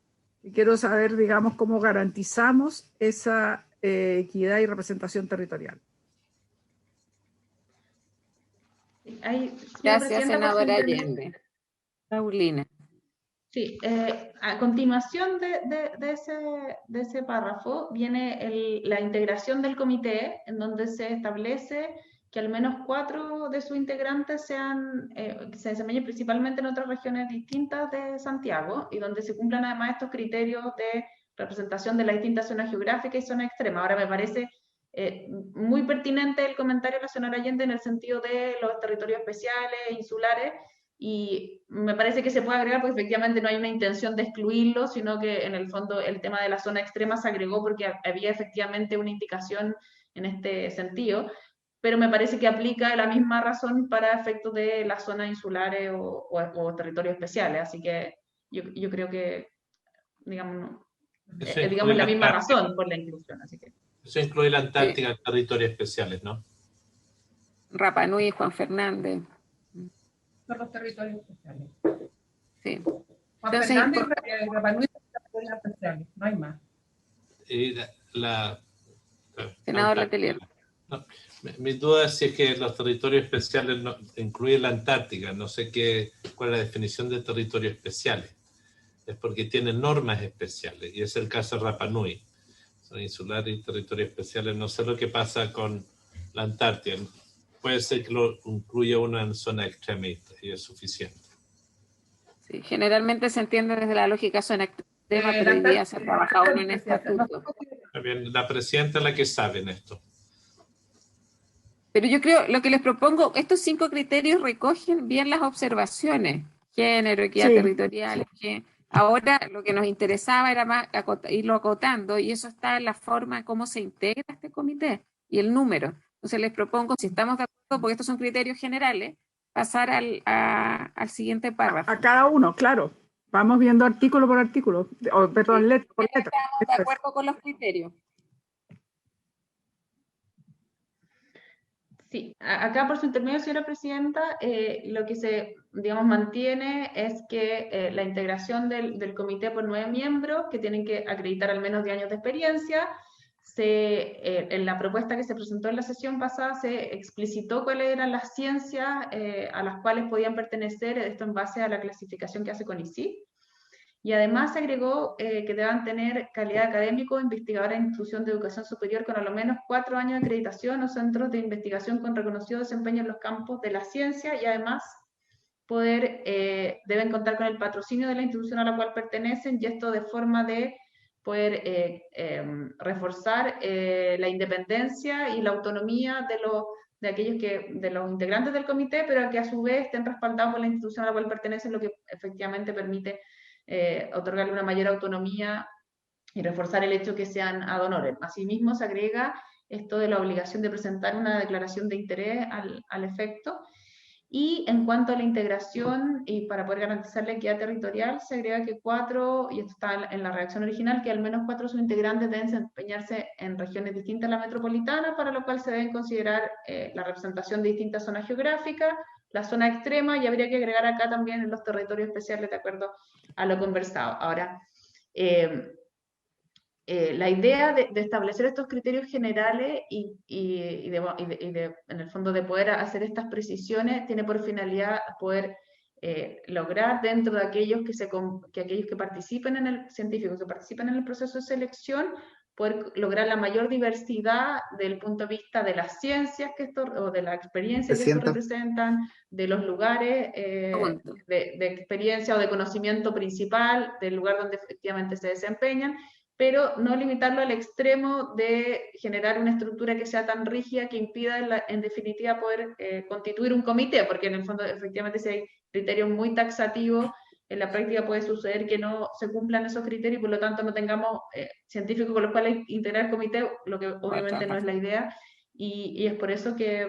y quiero saber, digamos, cómo garantizamos esa equidad y representación territorial. Gracias, senadora Allende. Paulina. Sí, a continuación de ese párrafo viene la integración del comité, en donde se establece que al menos 4 de sus integrantes se desempeñen principalmente en otras regiones distintas de Santiago, y donde se cumplan además estos criterios de representación de las distintas zonas geográficas y zonas extremas. Ahora me parece muy pertinente el comentario de la senadora Allende en el sentido de los territorios especiales, insulares, y me parece que se puede agregar porque efectivamente no hay una intención de excluirlo, sino que en el fondo el tema de la zona extrema se agregó porque había efectivamente una indicación en este sentido, pero me parece que aplica la misma razón para efectos de las zonas insulares o territorios especiales, así que yo creo que, digamos, digamos la misma razón por la inclusión. Así que. Eso incluye la Antártica en territorios especiales, ¿no? Rapa Nui, Juan Fernández. Son los territorios especiales. Sí. Juan Fernández y Rapa Nui son territorios especiales, no hay más. Y Senador Letelier. No, mi duda es si es que los territorios especiales no, incluyen la Antártica. No sé cuál es la definición de territorios especiales. Es porque tienen normas especiales, y es el caso de Rapa Nui. Son insulares y territorios especiales. No sé lo que pasa con la Antártida. Puede ser que lo incluya una en zona extremista y es suficiente. Sí, generalmente se entiende desde la lógica zona extrema, pero hoy día se ha trabajado en estatuto. Bien, la presidenta es la que sabe en esto. Pero yo creo, lo que les propongo, estos 5 criterios recogen bien las observaciones, género, equidad territorial, que ahora lo que nos interesaba era más irlo acotando, y eso está en la forma en cómo se integra este comité y el número. Entonces les propongo, si estamos de acuerdo, porque estos son criterios generales, pasar al siguiente párrafo. A cada uno, claro. Vamos viendo artículo por artículo, perdón, letra por letra. Estamos de acuerdo con los criterios. Sí, acá por su intermedio, señora presidenta, lo que se, digamos, mantiene es que la integración del comité por 9 miembros, que tienen que acreditar al menos 10 años de experiencia, en la propuesta que se presentó en la sesión pasada se explicitó cuáles eran las ciencias a las cuales podían pertenecer, esto en base a la clasificación que hace CONICYT. Y además se agregó que deban tener calidad académico, investigadora en institución de educación superior con al menos 4 años de acreditación o centros de investigación con reconocido desempeño en los campos de la ciencia, y además deben contar con el patrocinio de la institución a la cual pertenecen, y esto de forma de poder reforzar la independencia y la autonomía de los integrantes del comité, pero que a su vez estén respaldados por la institución a la cual pertenecen, lo que efectivamente permite otorgarle una mayor autonomía y reforzar el hecho que sean ad honorem. Asimismo, se agrega esto de la obligación de presentar una declaración de interés al efecto, Y en cuanto a la integración, y para poder garantizar la equidad territorial, se agrega que 4, y esto está en la redacción original, que al menos 4 subintegrantes deben desempeñarse en regiones distintas a la metropolitana, para lo cual se deben considerar la representación de distintas zonas geográficas, la zona extrema, y habría que agregar acá también en los territorios especiales de acuerdo a lo conversado. Ahora, la idea de establecer estos criterios generales y en el fondo de poder hacer estas precisiones tiene por finalidad poder lograr dentro de aquellos aquellos que participen en el científico, que participen en el proceso de selección, poder lograr la mayor diversidad del punto de vista de las ciencias o de la experiencia que esto representan, de los lugares de experiencia o de conocimiento principal, del lugar donde efectivamente se desempeñan, pero no limitarlo al extremo de generar una estructura que sea tan rígida que impida en definitiva poder constituir un comité, porque en el fondo efectivamente si hay criterios muy taxativos, en la práctica puede suceder que no se cumplan esos criterios y por lo tanto no tengamos científicos con los cuales integrar el comité, lo que obviamente no es la idea, y es por eso que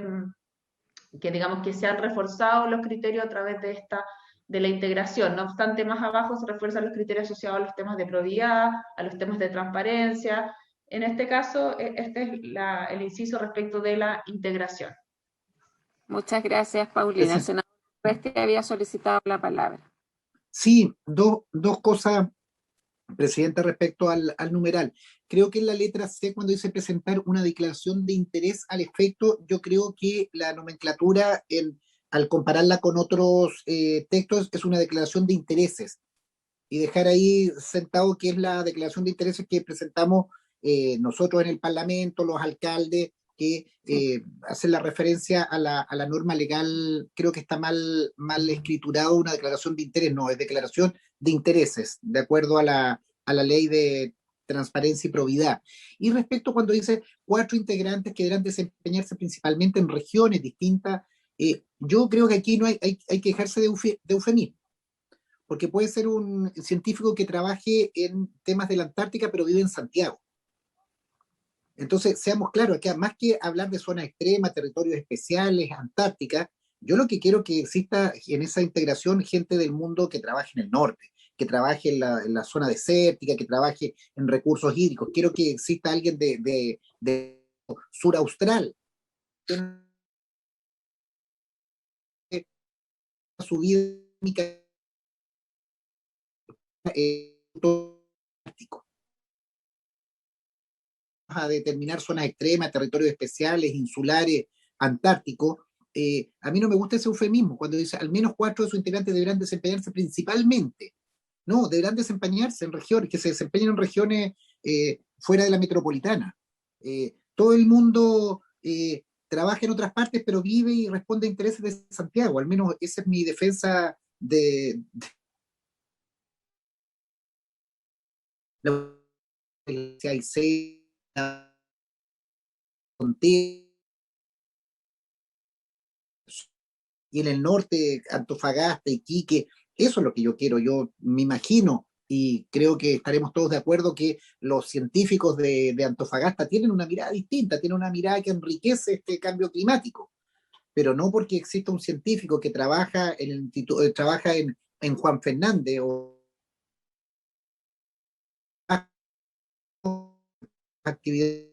digamos que se han reforzado los criterios a través de la integración. No obstante, más abajo se refuerzan los criterios asociados a los temas de probidad, a los temas de transparencia. En este caso, este es el inciso respecto de la integración. Muchas gracias, Paulina. El senador Urresti había solicitado la palabra. Sí, dos cosas, Presidenta, respecto al numeral. Creo que en la letra C, cuando dice presentar una declaración de interés al efecto, yo creo que la nomenclatura al compararla con otros textos, es una declaración de intereses, y dejar ahí sentado que es la declaración de intereses que presentamos nosotros en el Parlamento, los alcaldes, que hacen la referencia a la norma legal. Creo que está mal escriturado una declaración de interés, no, es declaración de intereses, de acuerdo a la ley de transparencia y probidad. Y respecto cuando dice 4 integrantes que deberán desempeñarse principalmente en regiones distintas, yo creo que aquí no hay que dejarse de eufemismo, porque puede ser un científico que trabaje en temas de la Antártica pero vive en Santiago. Entonces, seamos claros, que más que hablar de zonas extremas, territorios especiales, Antártica, yo lo que quiero que exista en esa integración gente del mundo que trabaje en el norte, que trabaje en la zona desértica, que trabaje en recursos hídricos. Quiero que exista alguien de sur austral, su vida a determinar zonas extremas, territorios especiales, insulares, antárticos. A mí no me gusta ese eufemismo cuando dice al menos 4 de sus integrantes deberán desempeñarse principalmente. No, deberán desempeñarse en regiones, que se desempeñen en regiones fuera de la metropolitana. Todo el mundo trabaja en otras partes, pero vive y responde a intereses de Santiago. Al menos esa es mi defensa de si hay 6 y en el norte, Antofagasta, Iquique. Eso es lo que yo quiero. Yo me imagino, y creo que estaremos todos de acuerdo, que los científicos de Antofagasta tienen una mirada distinta, tienen una mirada que enriquece este cambio climático, pero no porque exista un científico que trabaja en el instituto, trabaja en Juan Fernández o actividad.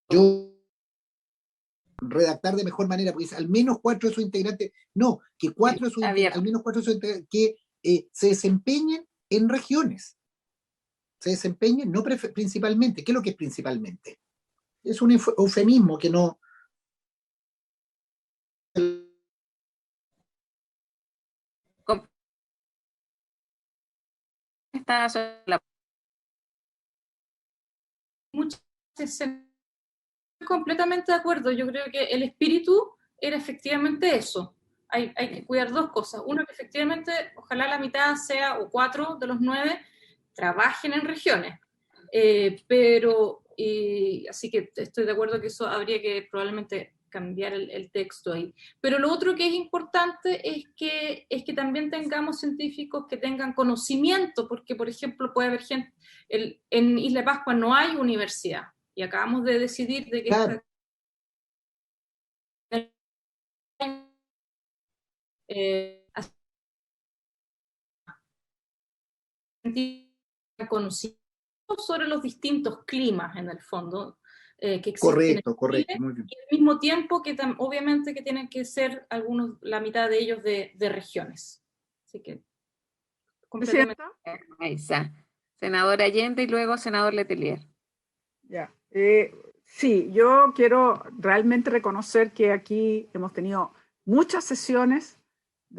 Yo redactar de mejor manera, porque dice al menos 4 de sus integrantes, no, que 4 de sus al menos 4 de sus integrantes que se desempeñen en regiones, se desempeñen, no principalmente. ¿Qué es lo que es principalmente? Es un eufemismo que no. Completamente de acuerdo. Yo creo que el espíritu era efectivamente eso. Hay que cuidar 2 cosas. Uno, que efectivamente, ojalá la mitad sea, o 4 de los 9, trabajen en regiones. Así que estoy de acuerdo que eso habría que probablemente cambiar el texto ahí. Pero lo otro que es importante es que también tengamos científicos que tengan conocimiento, porque, por ejemplo, puede haber gente, en Isla Pascua no hay universidad, y acabamos de decidir de que conocimiento sobre los distintos climas en el fondo que existen Correcto, en correcto, Chile, muy bien. y al mismo tiempo que obviamente que tienen que ser algunos, la mitad de ellos de regiones. Así que completamente. Ahí está. Senador Allende y luego senador Letelier. Ya. Sí, yo quiero realmente reconocer que aquí hemos tenido muchas sesiones,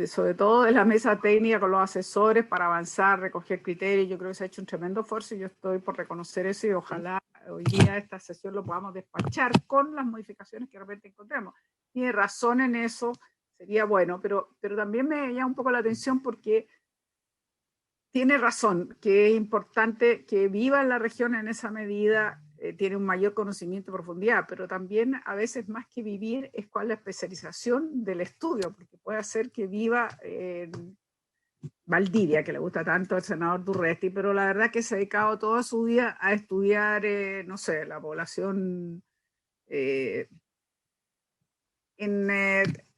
sobre todo de la mesa técnica con los asesores para avanzar, recoger criterios. Yo creo que se ha hecho un tremendo esfuerzo y yo estoy por reconocer eso y ojalá hoy día esta sesión lo podamos despachar con las modificaciones que de repente encontremos. Tiene razón en eso, sería bueno, pero también me llama un poco la atención porque tiene razón, que es importante que viva en la región en esa medida, tiene un mayor conocimiento y profundidad, pero también a veces más que vivir es cuál es la especialización del estudio, porque puede ser que viva en Valdivia, que le gusta tanto al senador Durresti, pero la verdad que se ha dedicado todo su día a estudiar, no sé, la población en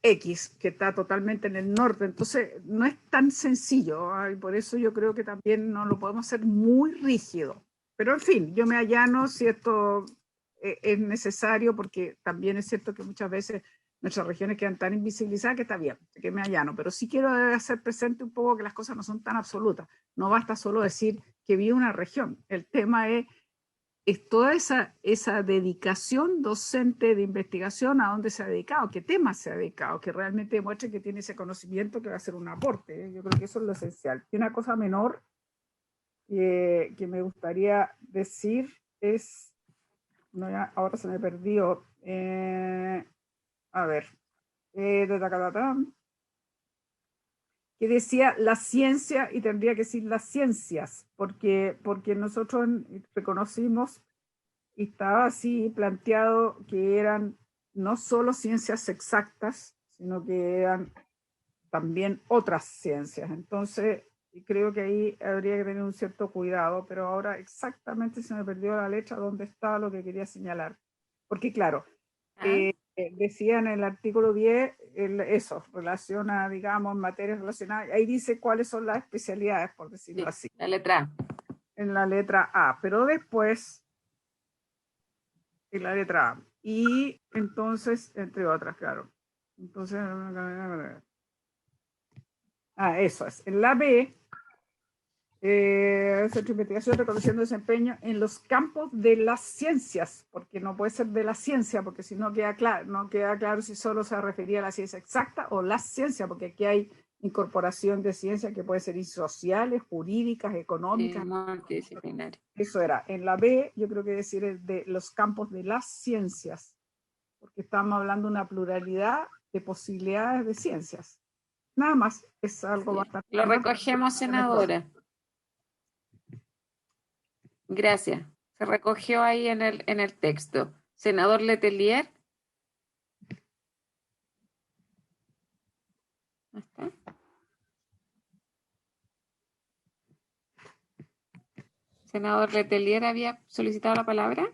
X, que está totalmente en el norte, entonces no es tan sencillo, y por eso yo creo que también no lo podemos hacer muy rígido. Pero en fin, yo me allano si esto es necesario, porque también es cierto que muchas veces nuestras regiones quedan tan invisibilizadas que está bien, que me allano, pero sí quiero hacer presente un poco que las cosas no son tan absolutas. No basta solo decir que vive una región, el tema es toda esa dedicación docente de investigación, a dónde se ha dedicado, qué temas se ha dedicado, que realmente demuestre que tiene ese conocimiento que va a ser un aporte. Yo creo que eso es lo esencial. Y una cosa menor que me gustaría decir es, no, ya, ahora se me perdió, a ver, que decía la ciencia, y tendría que decir las ciencias, porque nosotros reconocimos, y estaba así planteado, que eran no solo ciencias exactas, sino que eran también otras ciencias. Entonces, creo que ahí habría que tener un cierto cuidado, pero ahora exactamente se me perdió la letra donde estaba lo que quería señalar. Porque claro, decía en el artículo 10, eso, relaciona, digamos, materias relacionadas, ahí dice cuáles son las especialidades, por decirlo así. La letra A. En la letra A, pero después, en la letra A. Y entonces, entre otras, claro. Entonces, eso es. En la B, Centro de Investigación reconociendo desempeño en los campos de las ciencias, porque no puede ser de la ciencia, porque si no queda claro si solo se refería a la ciencia exacta o la ciencia, porque aquí hay incorporación de ciencias que pueden ser sociales, jurídicas, económicas. Multidisciplinaria. Eso era. En la B, yo creo que decir es de los campos de las ciencias, porque estamos hablando de una pluralidad de posibilidades de ciencias. Nada más, es algo bastante... Lo recogemos, senadora. Gracias. Se recogió ahí en el texto. Senador Letelier. ¿Está? Senador Letelier había solicitado la palabra.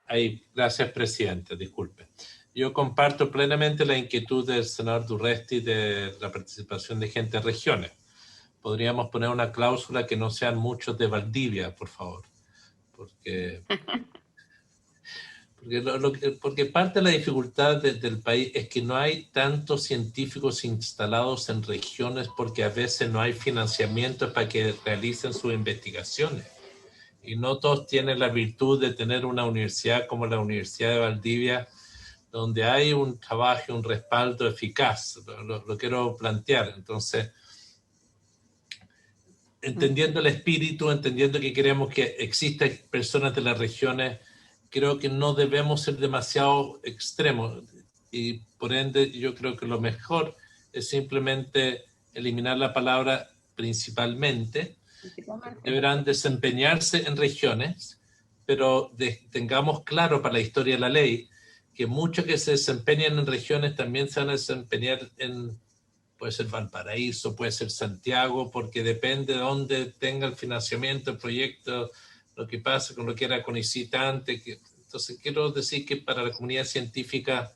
Ahí, gracias, presidente. Disculpe. Yo comparto plenamente la inquietud del senador Durresti de la participación de gente de regiones. Podríamos poner una cláusula que no sean muchos de Valdivia, por favor. Porque parte de la dificultad del país es que no hay tantos científicos instalados en regiones, porque a veces no hay financiamiento para que realicen sus investigaciones. Y no todos tienen la virtud de tener una universidad como la Universidad de Valdivia, donde hay un trabajo y un respaldo eficaz. Lo quiero plantear. Entonces, entendiendo el espíritu, entendiendo que queremos que existan personas de las regiones, creo que no debemos ser demasiado extremos. Y por ende, yo creo que lo mejor es simplemente eliminar la palabra principalmente. Deberán desempeñarse en regiones, pero tengamos claro para la historia de la ley que muchos que se desempeñan en regiones también se van a desempeñar puede ser Valparaíso, puede ser Santiago, porque depende de dónde tenga el financiamiento, el proyecto, lo que pasa con lo que era CONICYT antes. Entonces quiero decir que para la comunidad científica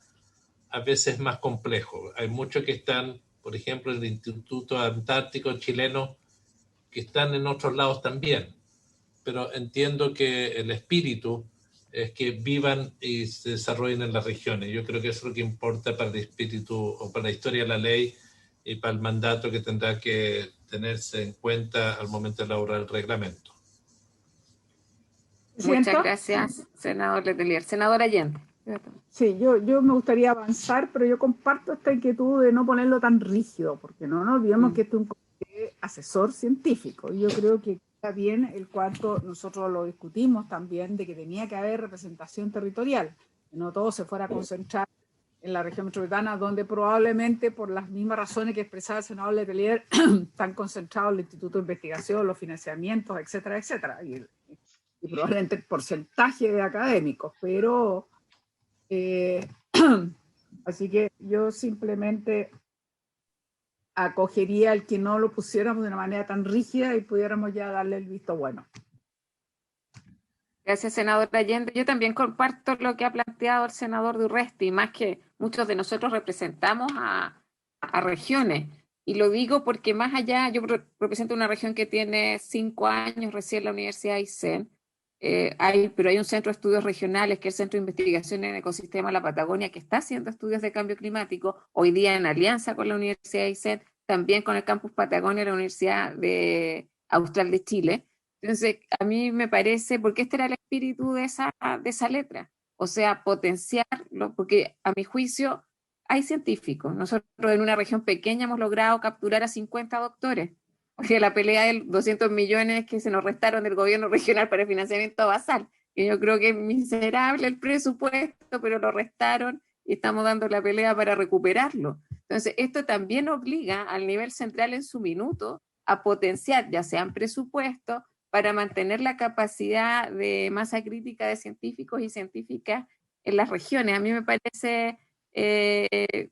a veces es más complejo. Hay muchos que están por ejemplo, el Instituto Antártico chileno, que están en otros lados también. Pero entiendo que el espíritu es que vivan y se desarrollen en las regiones. Yo creo que eso es lo que importa para el espíritu o para la historia de la ley y para el mandato que tendrá que tenerse en cuenta al momento de elaborar el reglamento. Muchas gracias, senador Letelier. Senador Allende. Sí, yo me gustaría avanzar, pero yo comparto esta inquietud de no ponerlo tan rígido, porque no nos olvidemos que este es un comité asesor científico. Yo creo que está bien el cuarto, nosotros lo discutimos también, de que tenía que haber representación territorial, que no todo se fuera a concentrar en la región metropolitana, donde probablemente por las mismas razones que expresaba el senador Letelier, están concentrados el Instituto de Investigación, los financiamientos, etcétera, etcétera, y probablemente el porcentaje de académicos, pero así que yo simplemente acogería el que no lo pusiéramos de una manera tan rígida y pudiéramos ya darle el visto bueno. Gracias, senador Allende. Yo también comparto lo que ha planteado el senador Durresti, más que muchos de nosotros representamos a regiones. Y lo digo porque más allá, yo represento una región que tiene 5 años recién la Universidad de Aysén, pero hay un centro de estudios regionales, que es el Centro de Investigación en Ecosistema de la Patagonia, que está haciendo estudios de cambio climático, hoy día en alianza con la Universidad de Aysén, también con el Campus Patagonia de la Universidad Austral de Chile. Entonces, a mí me parece, porque este era el espíritu de esa letra, o sea, potenciarlo, porque a mi juicio hay científicos. Nosotros en una región pequeña hemos logrado capturar a 50 doctores. O sea, la pelea de 200 millones que se nos restaron del gobierno regional para el financiamiento basal, que yo creo que es miserable el presupuesto, pero lo restaron y estamos dando la pelea para recuperarlo. Entonces, esto también obliga al nivel central en su minuto a potenciar, ya sean presupuestos, para mantener la capacidad de masa crítica de científicos y científicas en las regiones. A mí me parece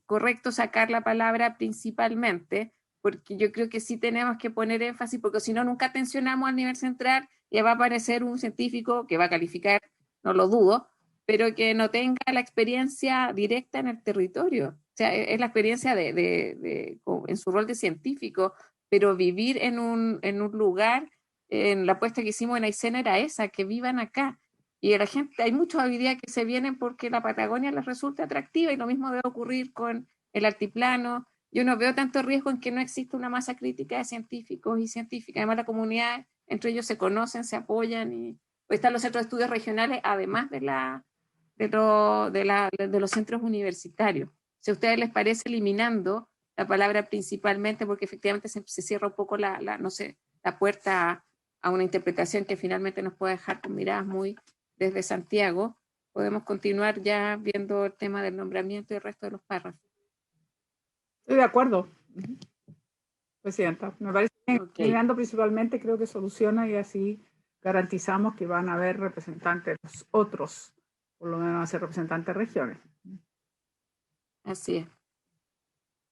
correcto sacar la palabra principalmente, porque yo creo que sí tenemos que poner énfasis, porque si no, nunca tensionamos al nivel central, ya va a aparecer un científico que va a calificar, no lo dudo, pero que no tenga la experiencia directa en el territorio. O sea, es la experiencia en su rol de científico, pero vivir en un lugar, en la apuesta que hicimos en Aysén era esa, que vivan acá. Y la gente, hay muchos hoy día que se vienen porque la Patagonia les resulta atractiva, y lo mismo debe ocurrir con el altiplano. Yo no veo tanto riesgo en que no exista una masa crítica de científicos y científicas. Además, la comunidad, entre ellos se conocen, se apoyan, y pues están los centros de estudios regionales, además de los centros universitarios. Si a ustedes les parece, eliminando la palabra principalmente, porque efectivamente se cierra un poco la puerta a una interpretación que finalmente nos puede dejar con miradas muy desde Santiago, podemos continuar ya viendo el tema del nombramiento y el resto de los párrafos. Estoy de acuerdo, Presidenta. Me parece que mirando principalmente creo que soluciona, y así garantizamos que van a haber representantes los otros, por lo menos van a ser representantes de regiones. Así es.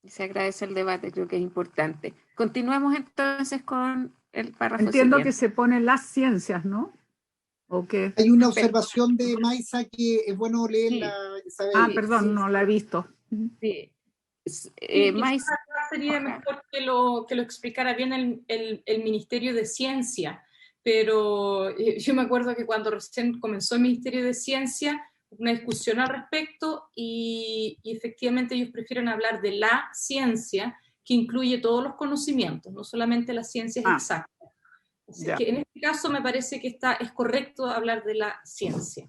Y se agradece el debate, creo que es importante. Continuamos entonces con el párrafo Entiendo siguiente. que se ponen las ciencias, ¿no? ¿O qué? Hay una observación de Maisa que es bueno leerla, Isabel. Perdón, no la he visto. Sí. Maisa, sería mejor que lo explicara bien el Ministerio de Ciencia, pero yo me acuerdo que cuando recién comenzó el Ministerio de Ciencia, una discusión al respecto, y efectivamente ellos prefieren hablar de la ciencia, que incluye todos los conocimientos, no solamente las ciencias exactas. Así que en este caso me parece que es correcto hablar de la ciencia.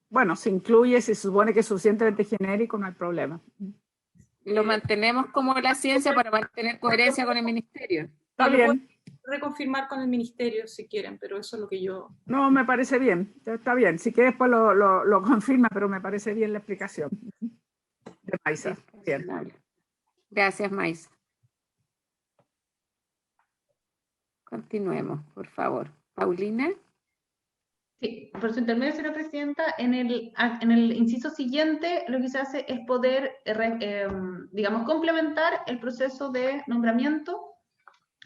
Bueno, se incluye, si se supone que es suficientemente genérico, no hay problema. Lo mantenemos como la ciencia para mantener coherencia con el ministerio. Está bien. Reconfirmar con el ministerio si quieren, pero eso es lo que yo... No, me parece bien, está bien. Si que después lo confirma, pero me parece bien la explicación de Maisa. Bien. Gracias, Maisa. Continuemos, por favor. Paulina. Sí, por su intermedio, señora Presidenta, en el inciso siguiente lo que se hace es poder, digamos, complementar el proceso de nombramiento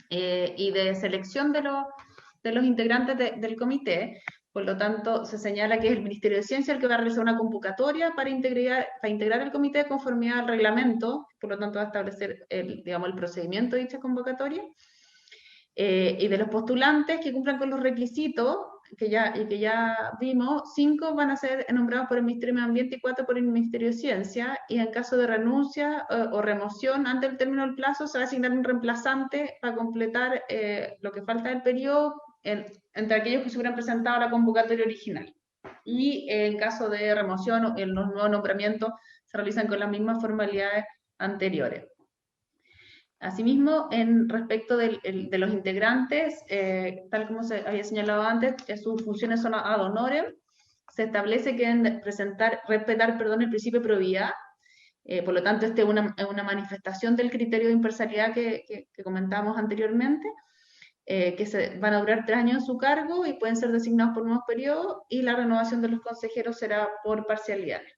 y de selección de los integrantes del comité, Por lo tanto, se señala que es el Ministerio de Ciencia el que va a realizar una convocatoria para integrar el comité de conformidad al reglamento, por lo tanto va a establecer el procedimiento de dicha convocatoria. Y de los postulantes que cumplan con los requisitos que ya vimos, 5 van a ser nombrados por el Ministerio de Medio Ambiente y 4 por el Ministerio de Ciencia, y en caso de renuncia o remoción antes del término del plazo, se va a asignar un reemplazante para completar lo que falta del periodo entre aquellos que se hubieran presentado a la convocatoria original. Y en caso de remoción, los nuevos nombramientos se realizan con las mismas formalidades anteriores. Asimismo, respecto de los integrantes, tal como se había señalado antes, sus funciones son ad honorem. Se establece que deben respetar el principio de probidad. Por lo tanto, esta es una manifestación del criterio de imparcialidad que comentábamos anteriormente, que van a durar 3 años en su cargo y pueden ser designados por nuevos periodos, y la renovación de los consejeros será por parcialidades.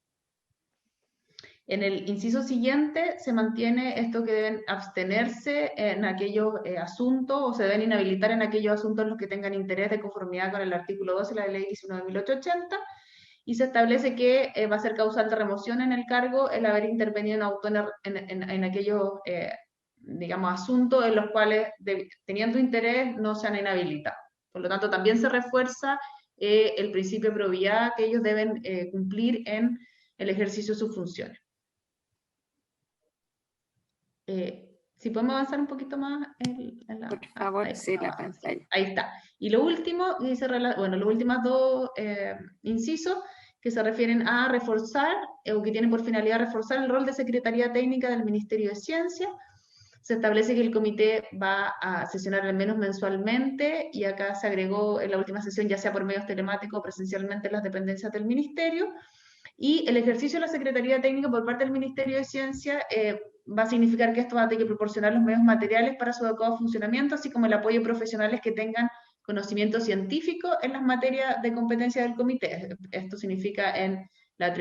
En el inciso siguiente se mantiene esto que deben abstenerse en aquellos asuntos, o se deben inhabilitar en aquellos asuntos en los que tengan interés de conformidad con el artículo 12 de la Ley 19.880, y se establece que va a ser causal de remoción en el cargo el haber intervenido en aquellos, digamos, asuntos en los cuales, teniendo interés, no se han inhabilitado. Por lo tanto, también se refuerza el principio de probidad que ellos deben cumplir en el ejercicio de sus funciones. Si podemos avanzar un poquito más Por favor, sí, la pantalla. Ahí está. Y lo último, los últimos 2 incisos que se refieren a reforzar, o que tienen por finalidad reforzar el rol de Secretaría Técnica del Ministerio de Ciencia. Se establece que el comité va a sesionar al menos mensualmente, y acá se agregó en la última sesión, ya sea por medios telemáticos o presencialmente en las dependencias del Ministerio. Y el ejercicio de la Secretaría Técnica por parte del Ministerio de Ciencia va a significar que esto va a tener que proporcionar los medios materiales para su adecuado funcionamiento, así como el apoyo a profesionales que tengan conocimiento científico en las materias de competencia del comité. Esto significa en la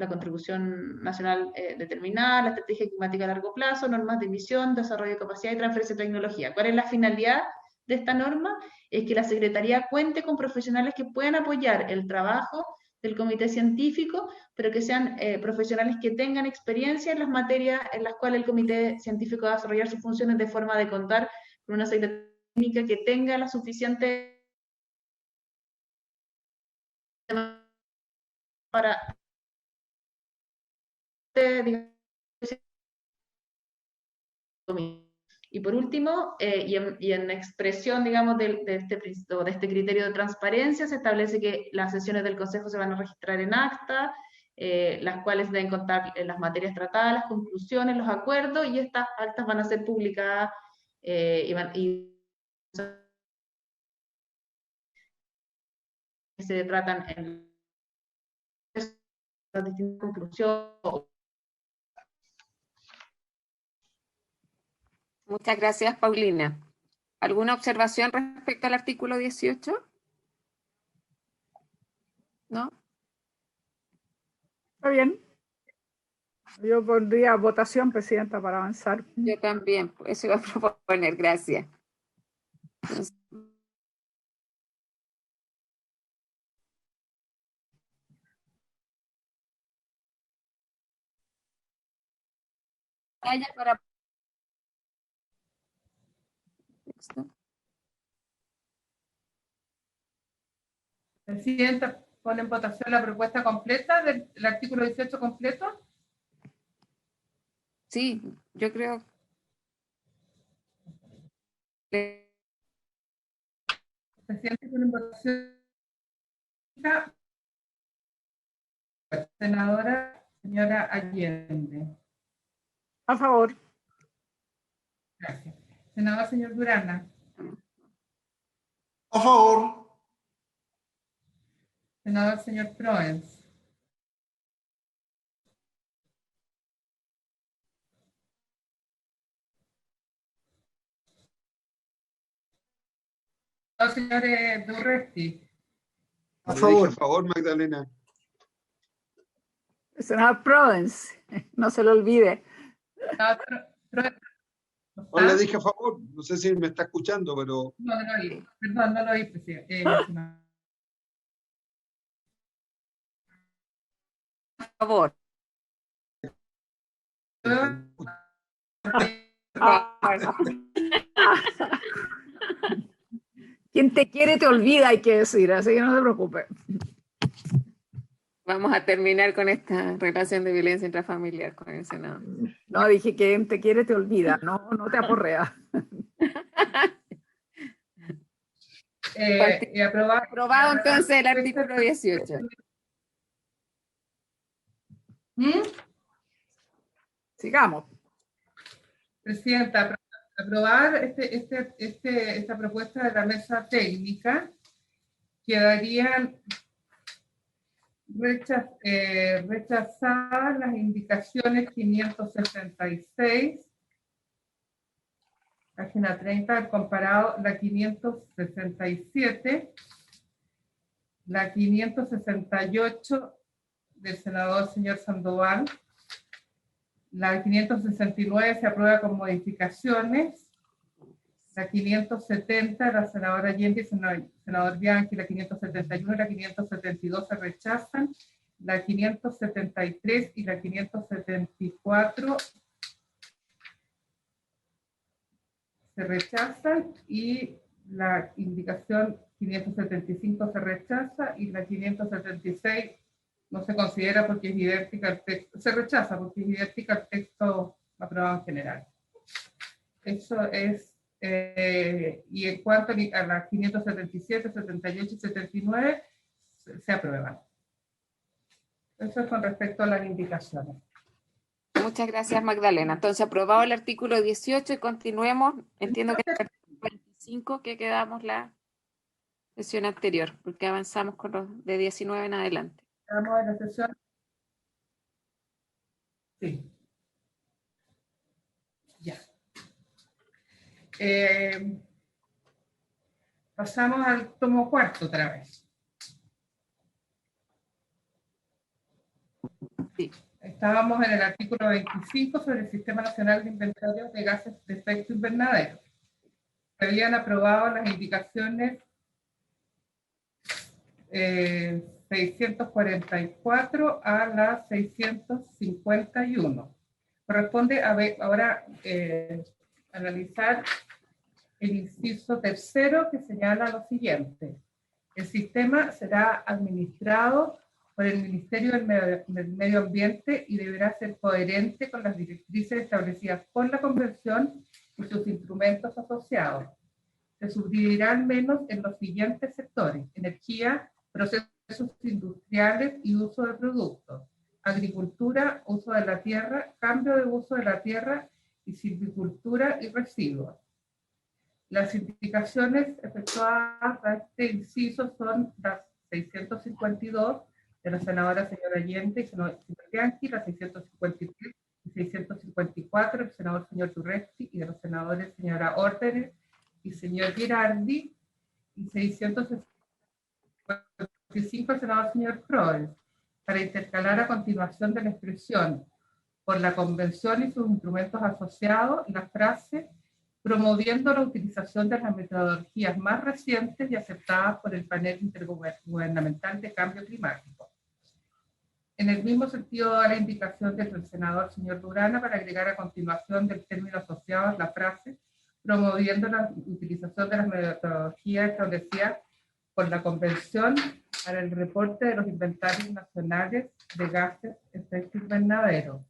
contribución nacional determinada, la estrategia climática a largo plazo, normas de emisión, desarrollo de capacidad y transferencia de tecnología. ¿Cuál es la finalidad de esta norma? Es que la Secretaría cuente con profesionales que puedan apoyar el trabajo del comité científico, pero que sean profesionales que tengan experiencia en las materias en las cuales el comité científico va a desarrollar sus funciones, de forma de contar con una secretaría técnica que tenga la suficiente para y por último, y en expresión, digamos, de este criterio de transparencia, se establece que las sesiones del Consejo se van a registrar en acta, las cuales deben contar las materias tratadas, las conclusiones, los acuerdos, y estas actas van a ser publicadas se tratan en las distintas conclusiones. Muchas gracias, Paulina. ¿Alguna observación respecto al artículo 18? ¿No? Está bien. Yo pondría votación, Presidenta, para avanzar. Yo también, eso iba a proponer, gracias. Para... Presidenta, pone en votación la propuesta completa del artículo 18 completo. Sí, yo creo. Presidente, pone en votación. Senadora, señora Allende. A favor. Gracias. Senador, señor Durana. A favor. Senador, señor Proens. Señor Durresti. A favor. A favor, Magdalena. Senador Provence, no se lo olvide. No le dije a favor, no sé si me está escuchando, pero... No lo oí, perdón, no lo oí, presidente. favor. Quien te quiere te olvida, hay que decir, así que no se preocupe. Vamos a terminar con esta relación de violencia intrafamiliar con el Senado. No, dije que quien te quiere te olvida, no te aporrea. Y aprobar. Aprobado entonces el artículo 18. Sigamos. Presidenta, aprobar esta propuesta de la mesa técnica. Quedarían rechazadas las indicaciones 566, página 30 del comparado, la 567, la 568 del senador señor Sandoval, la 569 se aprueba con modificaciones, la 570 de la senadora Allende y senador Bianchi, la 571 y la 572 se rechazan, la 573 y la 574 se rechazan, y la indicación 575 se rechaza, y la 576 no se considera porque es idéntica al texto, se rechaza porque es idéntica al texto aprobado en general. Eso es, y en cuanto a las 577, 78 y 79, se aprueban. Eso es con respecto a las indicaciones. Muchas gracias, Magdalena. Entonces, aprobado el artículo 18 y continuemos. Entiendo que es el artículo 25 que quedamos la sesión anterior, porque avanzamos con los de 19 en adelante. Estamos en la sesión. Sí. Ya. Pasamos al tomo cuarto otra vez. Sí. Estábamos en el artículo 25 sobre el Sistema Nacional de Inventarios de Gases de Efecto Invernadero. Se habían aprobado las indicaciones 644 a la 651. Corresponde ahora analizar el inciso tercero, que señala lo siguiente: el sistema será administrado por el Ministerio del Medio Ambiente y deberá ser coherente con las directrices establecidas por la Convención y sus instrumentos asociados. Se subdividirá al menos en los siguientes sectores: energía, procesos industriales y uso de productos, agricultura, uso de la tierra, cambio de uso de la tierra y silvicultura y residuos. Las indicaciones efectuadas a este inciso son las 652 de la senadora señora Allende y senador Bianchi, las 653 y 654 del senador señor Turresti y de los senadores señora Ordener y señor Girardi, y 655 del senador señor Croes, para intercalar a continuación de la expresión por la Convención y sus instrumentos asociados la frase promoviendo la utilización de las metodologías más recientes y aceptadas por el panel intergubernamental de cambio climático. En el mismo sentido da la indicación del senador señor Durana para agregar a continuación del término asociado la frase promoviendo la utilización de las metodologías establecidas por la Convención para el reporte de los inventarios nacionales de gases de efecto invernadero.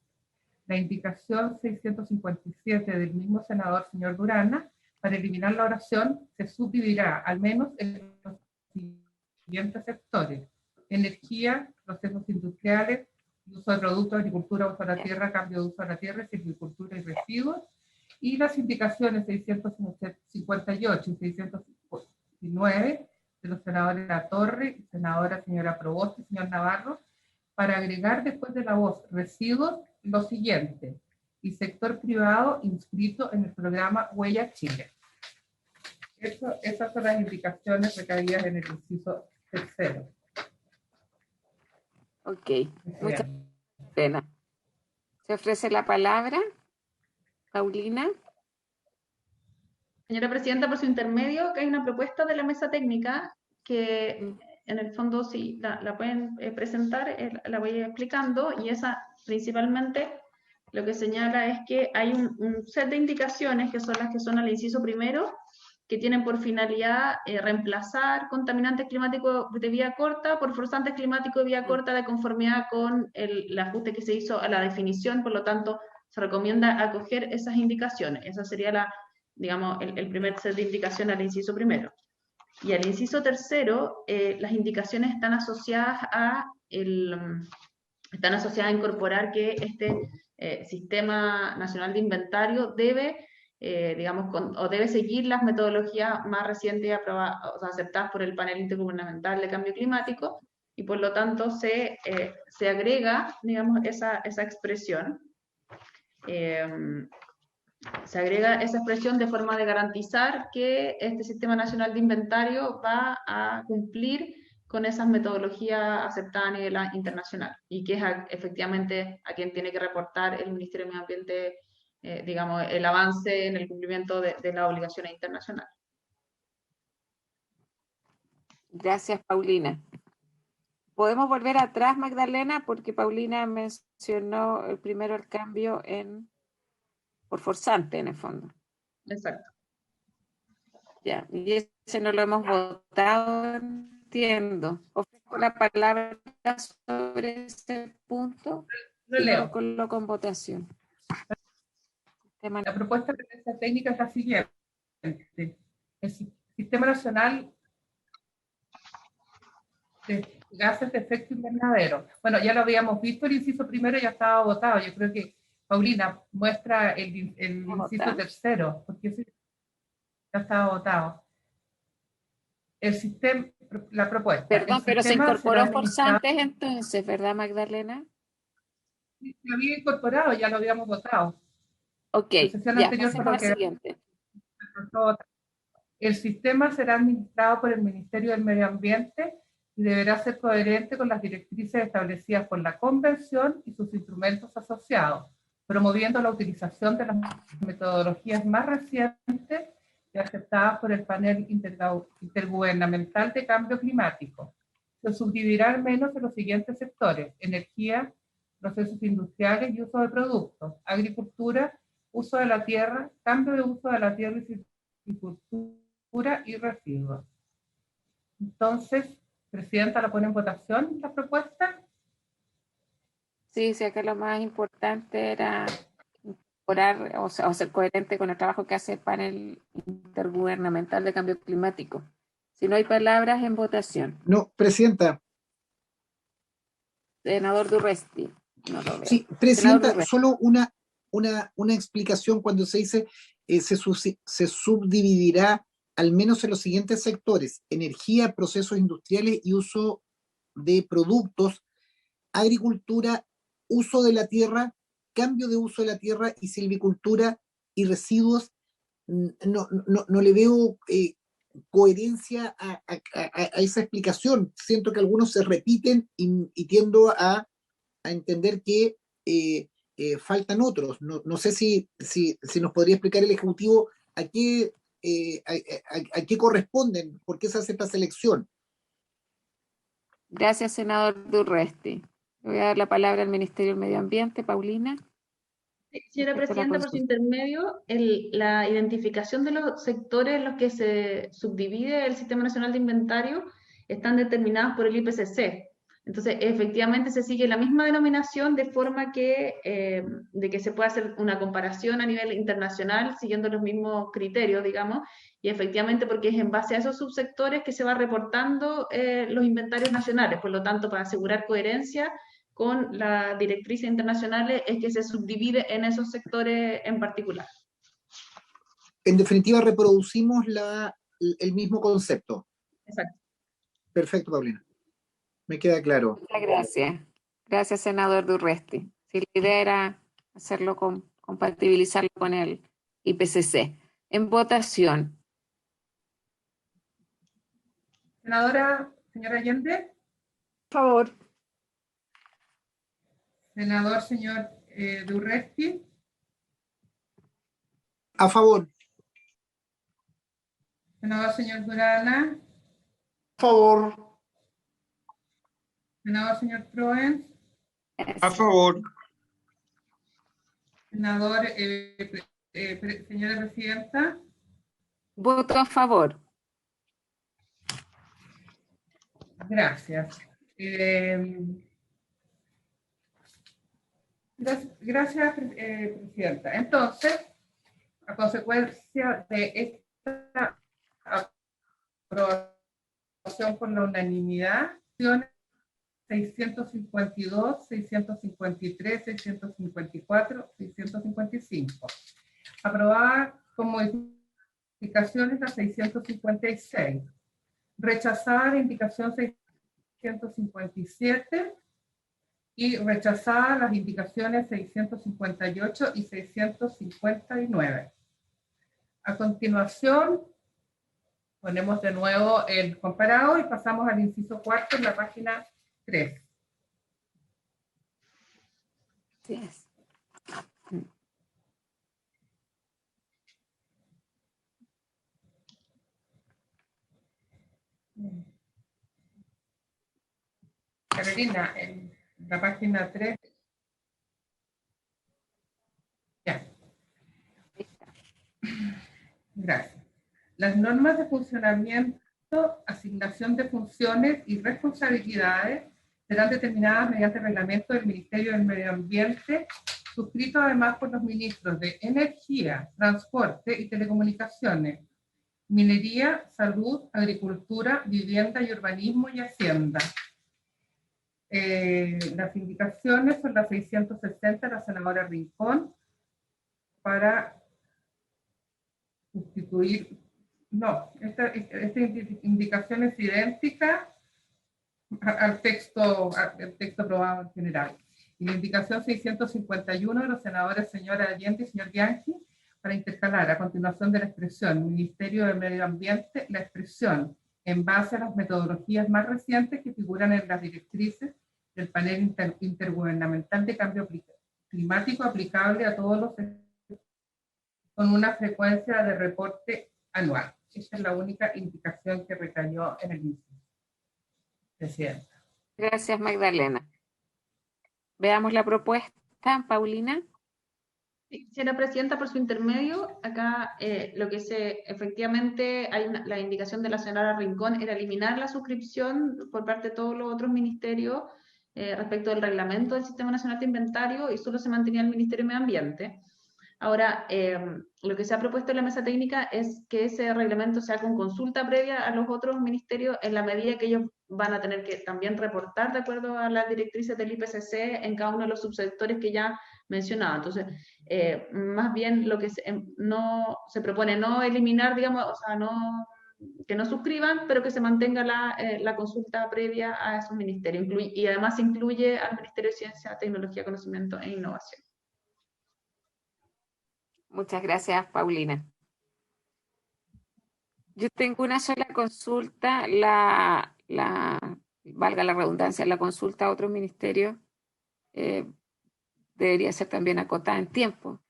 La indicación 657 del mismo senador señor Durana para eliminar la oración se subdividirá al menos en los siguientes sectores: energía, procesos industriales, uso de productos, agricultura, uso de la tierra, cambio de uso de la tierra, silvicultura y residuos. Y las indicaciones 658 y 659 de los senadores La Torre, senadora señora Proboste y señor Navarro, para agregar después de la voz residuos lo siguiente: y sector privado inscrito en el programa Huella Chile. Esas son las indicaciones recaídas en el inciso tercero. Ok, muchas gracias. ¿Se ofrece la palabra? Paulina. Señora Presidenta, por su intermedio, que hay una propuesta de la mesa técnica que en el fondo, si la pueden presentar, la voy explicando, y esa principalmente lo que señala es que hay un set de indicaciones que son las que son al inciso primero, que tienen por finalidad reemplazar contaminantes climáticos de vía corta por forzantes climáticos de vía corta de conformidad con el ajuste que se hizo a la definición. Por lo tanto, se recomienda acoger esas indicaciones. Esa sería digamos, el primer set de indicaciones al inciso primero. Y al inciso tercero, las indicaciones están asociadas a incorporar que este Sistema Nacional de Inventario debe, digamos, debe seguir las metodologías más recientes aprobadas, o sea, aceptadas por el Panel Intergubernamental de Cambio Climático, y por lo tanto se agrega, digamos, esa expresión. Se agrega esa expresión de forma de garantizar que este Sistema Nacional de Inventario va a cumplir con esas metodologías aceptadas a nivel internacional, y que es efectivamente a quien tiene que reportar el Ministerio de Medio Ambiente, digamos, el avance en el cumplimiento de las obligaciones internacionales. Gracias, Paulina. ¿Podemos volver atrás, Magdalena? Porque Paulina mencionó primero el cambio por forzante, en el fondo. Exacto. Ya, y ese no lo hemos votado, entiendo. Ofrezco la palabra sobre ese punto. Lo y leo. lo coloco en votación. La propuesta de esta técnica es la siguiente. El Sistema Nacional de Gases de Efecto Invernadero. Bueno, ya lo habíamos visto, el inciso primero ya estaba votado. Yo creo que Paulina muestra el inciso tercero, porque ese ya estaba votado. El sistema, la propuesta. Perdón, pero se incorporó forzantes entonces, ¿verdad, Magdalena? Sí, lo había incorporado, ya lo habíamos votado. Ok, La sesión ya, anterior pasemos al fue lo que siguiente. el sistema será administrado por el Ministerio del Medio Ambiente y deberá ser coherente con las directrices establecidas por la Convención y sus instrumentos asociados, promoviendo la utilización de las metodologías más recientes y aceptadas por el Panel Intergubernamental de Cambio Climático. Se subdividirá al menos en los siguientes sectores: energía, procesos industriales y uso de productos, agricultura, uso de la tierra, cambio de uso de la tierra y silvicultura y residuos. Entonces, Presidenta, ¿la pone en votación la propuesta? Sí, sí, acá lo más importante era incorporar o ser coherente con el trabajo que hace el Panel Intergubernamental de Cambio Climático. Si no hay palabras, en votación. No, Presidenta. Senador Durresti. No lo veo. Sí, Presidenta, solo una explicación cuando se dice se subdividirá al menos en los siguientes sectores: energía, procesos industriales y uso de productos, agricultura, uso de la tierra, cambio de uso de la tierra y silvicultura y residuos. No le veo coherencia a esa explicación. Siento que algunos se repiten y tiendo a entender que faltan otros. No sé si nos podría explicar el Ejecutivo a qué corresponden, por qué se hace esta selección. Gracias, senador Durresti. Le voy a dar la palabra al Ministerio del Medio Ambiente, Paulina. Señora Presidenta, por su intermedio, la identificación de los sectores en los que se subdivide el Sistema Nacional de Inventario están determinados por el IPCC. Entonces, efectivamente se sigue la misma denominación, de forma que, de que se pueda hacer una comparación a nivel internacional siguiendo los mismos criterios, digamos, y efectivamente porque es en base a esos subsectores que se va reportando los inventarios nacionales. Por lo tanto, para asegurar coherencia con las directrices internacionales, es que se subdivide en esos sectores en particular. En definitiva, reproducimos el mismo concepto. Exacto. Perfecto, Paulina. Me queda claro. Muchas gracias. Gracias, senador Durresti. Si la idea era hacerlo compatibilizarlo con el IPCC. En votación. Señora Allende. Por favor. Senador señor Durresti. A favor. Senador señor Durana. A favor. Senador señor Proens. A favor. Senador, señora presidenta. Voto a favor. Gracias. Gracias, presidenta. Entonces, a consecuencia de esta aprobación por la unanimidad, 652, 653, 654, 655. Aprobada con modificaciones la 656. Rechazada la indicación 657 y rechazada las indicaciones 658 y 659. A continuación, ponemos de nuevo el comparado y pasamos al inciso cuarto en la página 3. Sí es. Carolina, en la página 3. Ya. Gracias. Las normas de funcionamiento, asignación de funciones y responsabilidades serán determinadas mediante reglamento del Ministerio del Medio Ambiente, suscrito además por los ministros de Energía, Transporte y Telecomunicaciones, Minería, Salud, Agricultura, Vivienda y Urbanismo y Hacienda. Las indicaciones son las 660 de la senadora Rincón para sustituir, no, esta indicación es idéntica al texto aprobado en general. Y la indicación 651 de los senadores señora Allende y señor Bianchi para intercalar a continuación de la expresión Ministerio del Medio Ambiente, la expresión en base a las metodologías más recientes que figuran en las directrices del panel intergubernamental de cambio climático aplicable a todos los con una frecuencia de reporte anual. Esa es la única indicación que recayó en el inicio. Presidenta. Gracias, Magdalena. Veamos la propuesta, Paulina. Sí, señora presidenta, por su intermedio, acá lo que efectivamente hay la indicación de la señora Rincón era eliminar la suscripción por parte de todos los otros ministerios respecto del reglamento del Sistema Nacional de Inventario y solo se mantenía el Ministerio de Medio Ambiente. Ahora, lo que se ha propuesto en la mesa técnica es que ese reglamento sea con consulta previa a los otros ministerios en la medida que ellos van a tener que también reportar de acuerdo a las directrices del IPCC en cada uno de los subsectores que ya mencionaba. Entonces, más bien lo que no se propone no eliminar, digamos, o sea, no, que no suscriban, pero que se mantenga la consulta previa a esos ministerios. Y además incluye al Ministerio de Ciencia, Tecnología, Conocimiento e Innovación. Muchas gracias, Paulina. Yo tengo una sola consulta, valga la redundancia, la consulta a otros ministerios debería ser también acotada en tiempo.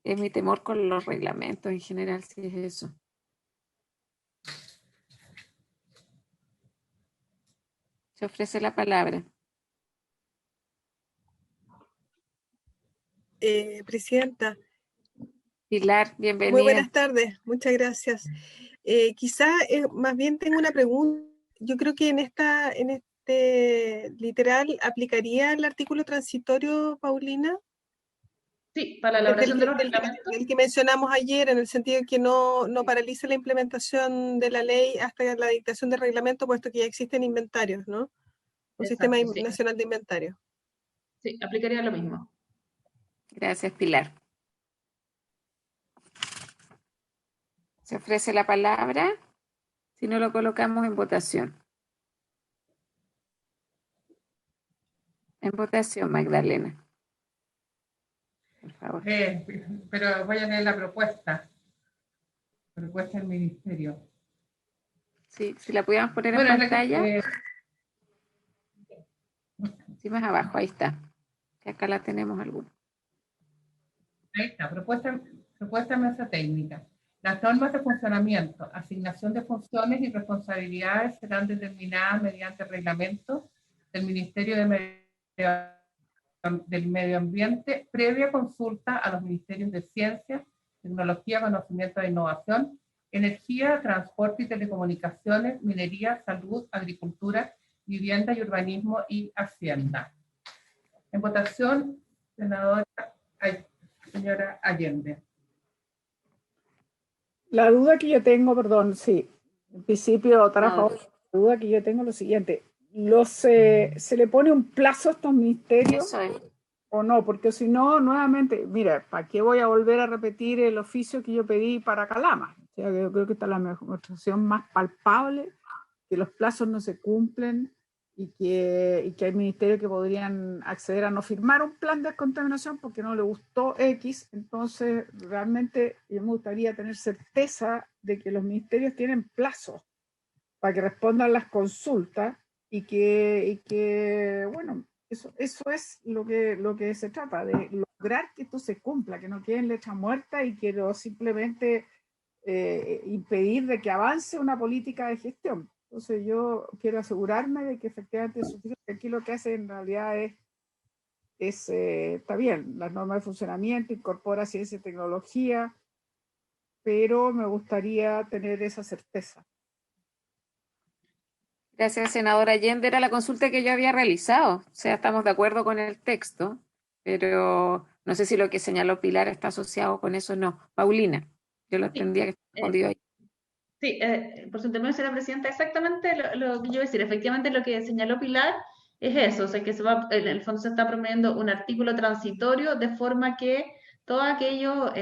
Es mi temor con los reglamentos en general, si es eso. Se ofrece la palabra. Presidenta. Pilar, bienvenida. Muy buenas tardes, muchas gracias. Quizá más bien tengo una pregunta. Yo creo que en este literal aplicaría el artículo transitorio, Paulina. Sí, para la elaboración de los reglamentos. El que mencionamos ayer, en el sentido de que no paralice la implementación de la ley hasta la dictación del reglamento, puesto que ya existen inventarios, ¿no? Un sistema nacional de inventario. Sí, aplicaría lo mismo. Gracias, Pilar. Se ofrece la palabra, si no lo colocamos en votación. En votación, Magdalena. Por favor. Pero voy a leer la propuesta. Propuesta del ministerio. Sí, si la pudiéramos poner en pantalla. Sí, más abajo, ahí está. Que acá la tenemos alguna. Ahí está, propuesta de mesa técnica. Las normas de funcionamiento, asignación de funciones y responsabilidades serán determinadas mediante reglamento del Ministerio del Medio Ambiente, previa consulta a los Ministerios de Ciencia, Tecnología, Conocimiento e Innovación, Energía, Transporte y Telecomunicaciones, Minería, Salud, Agricultura, Vivienda y Urbanismo y Hacienda. En votación, señora Allende. La duda que yo tengo, perdón, sí, en principio otra favor, la duda que yo tengo es lo siguiente. ¿Se le pone un plazo a estos ministerios o no? Porque si no, nuevamente, mira, ¿para qué voy a volver a repetir el oficio que yo pedí para Calama? O sea, yo creo que esta es la demostración más palpable, que los plazos no se cumplen y que hay ministerios que podrían acceder a no firmar un plan de descontaminación porque no le gustó X. Entonces, realmente yo me gustaría tener certeza de que los ministerios tienen plazos para que respondan las consultas y que bueno, eso es lo que se trata, de lograr que esto se cumpla, que no quede en letra muerta y que no simplemente impedir de que avance una política de gestión. Entonces yo quiero asegurarme de que efectivamente aquí lo que hace en realidad está bien, las normas de funcionamiento, incorpora ciencia y tecnología, pero me gustaría tener esa certeza. Gracias, senadora Allende. Era la consulta que yo había realizado. O sea, estamos de acuerdo con el texto, pero no sé si lo que señaló Pilar está asociado con eso o no. Paulina, yo lo entendía que está respondido ahí. Sí, por su intervención, señora presidenta, exactamente lo que yo iba a decir. Efectivamente, lo que señaló Pilar es eso, o sea, que en el fondo se está promoviendo un artículo transitorio de forma que todos aquellos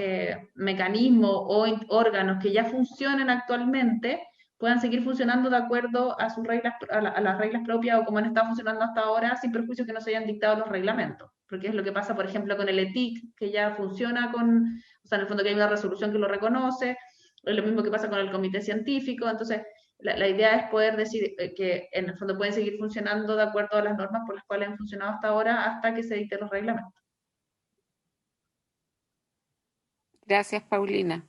mecanismos o órganos que ya funcionan actualmente puedan seguir funcionando de acuerdo a sus reglas, a las reglas propias o como han estado funcionando hasta ahora, sin perjuicio que no se hayan dictado los reglamentos. Porque es lo que pasa, por ejemplo, con el ETIC, que ya funciona o sea, en el fondo que hay una resolución que lo reconoce. Es lo mismo que pasa con el comité científico. Entonces, la idea es poder decir que en el fondo pueden seguir funcionando de acuerdo a las normas por las cuales han funcionado hasta ahora, hasta que se dicten los reglamentos. Gracias, Paulina.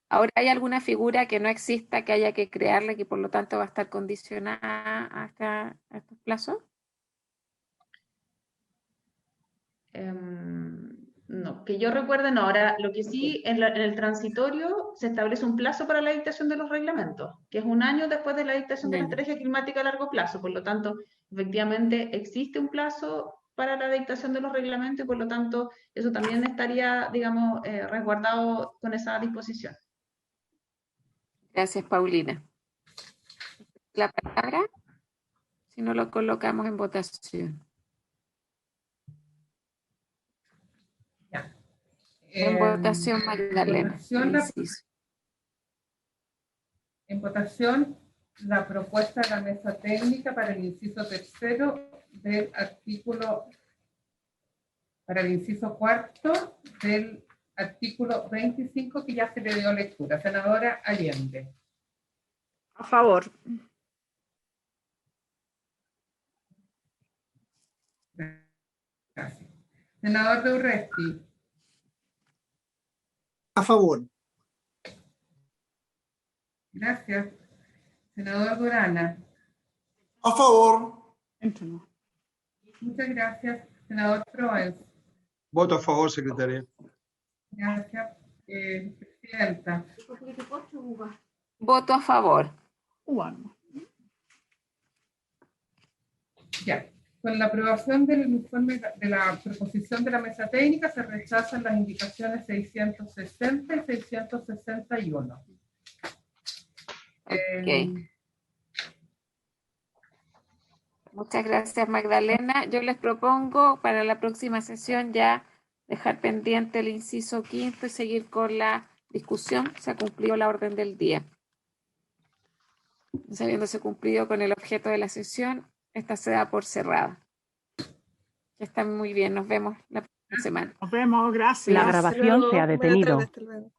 Ahora, ¿hay alguna figura que no exista, que haya que crearla, que por lo tanto va a estar condicionada a estos plazos? No, que yo recuerde, no. Ahora, lo que sí, en el transitorio se establece un plazo para la dictación de los reglamentos, que es 1 año después de la dictación de la estrategia climática a largo plazo. Por lo tanto, efectivamente, existe un plazo para la dictación de los reglamentos y por lo tanto, eso también estaría, digamos, resguardado con esa disposición. Gracias, Paulina. La palabra, si no lo colocamos en votación. En votación, Magdalena. En votación, la propuesta de la mesa técnica para el inciso 3º del artículo, para el inciso 4º del artículo 25 que ya se le dio lectura. Senadora Allende. A favor. Gracias. Senador de Urresti. A favor. Gracias. Senador Durana. A favor. Muchas gracias. Senador Proens. Voto a favor, secretaria. Gracias. Presidenta. Voto a favor. Ya. Con la aprobación del informe de la proposición de la mesa técnica se rechazan las indicaciones 660 y 661. Okay. Muchas gracias, Magdalena. Yo les propongo para la próxima sesión ya dejar pendiente el inciso 5º y seguir con la discusión. Se ha cumplido la orden del día. Habiéndose cumplido con el objeto de la sesión, esta se da por cerrada. Que están muy bien. Nos vemos la próxima semana. Nos vemos. Gracias. La grabación se ha detenido. Hasta luego.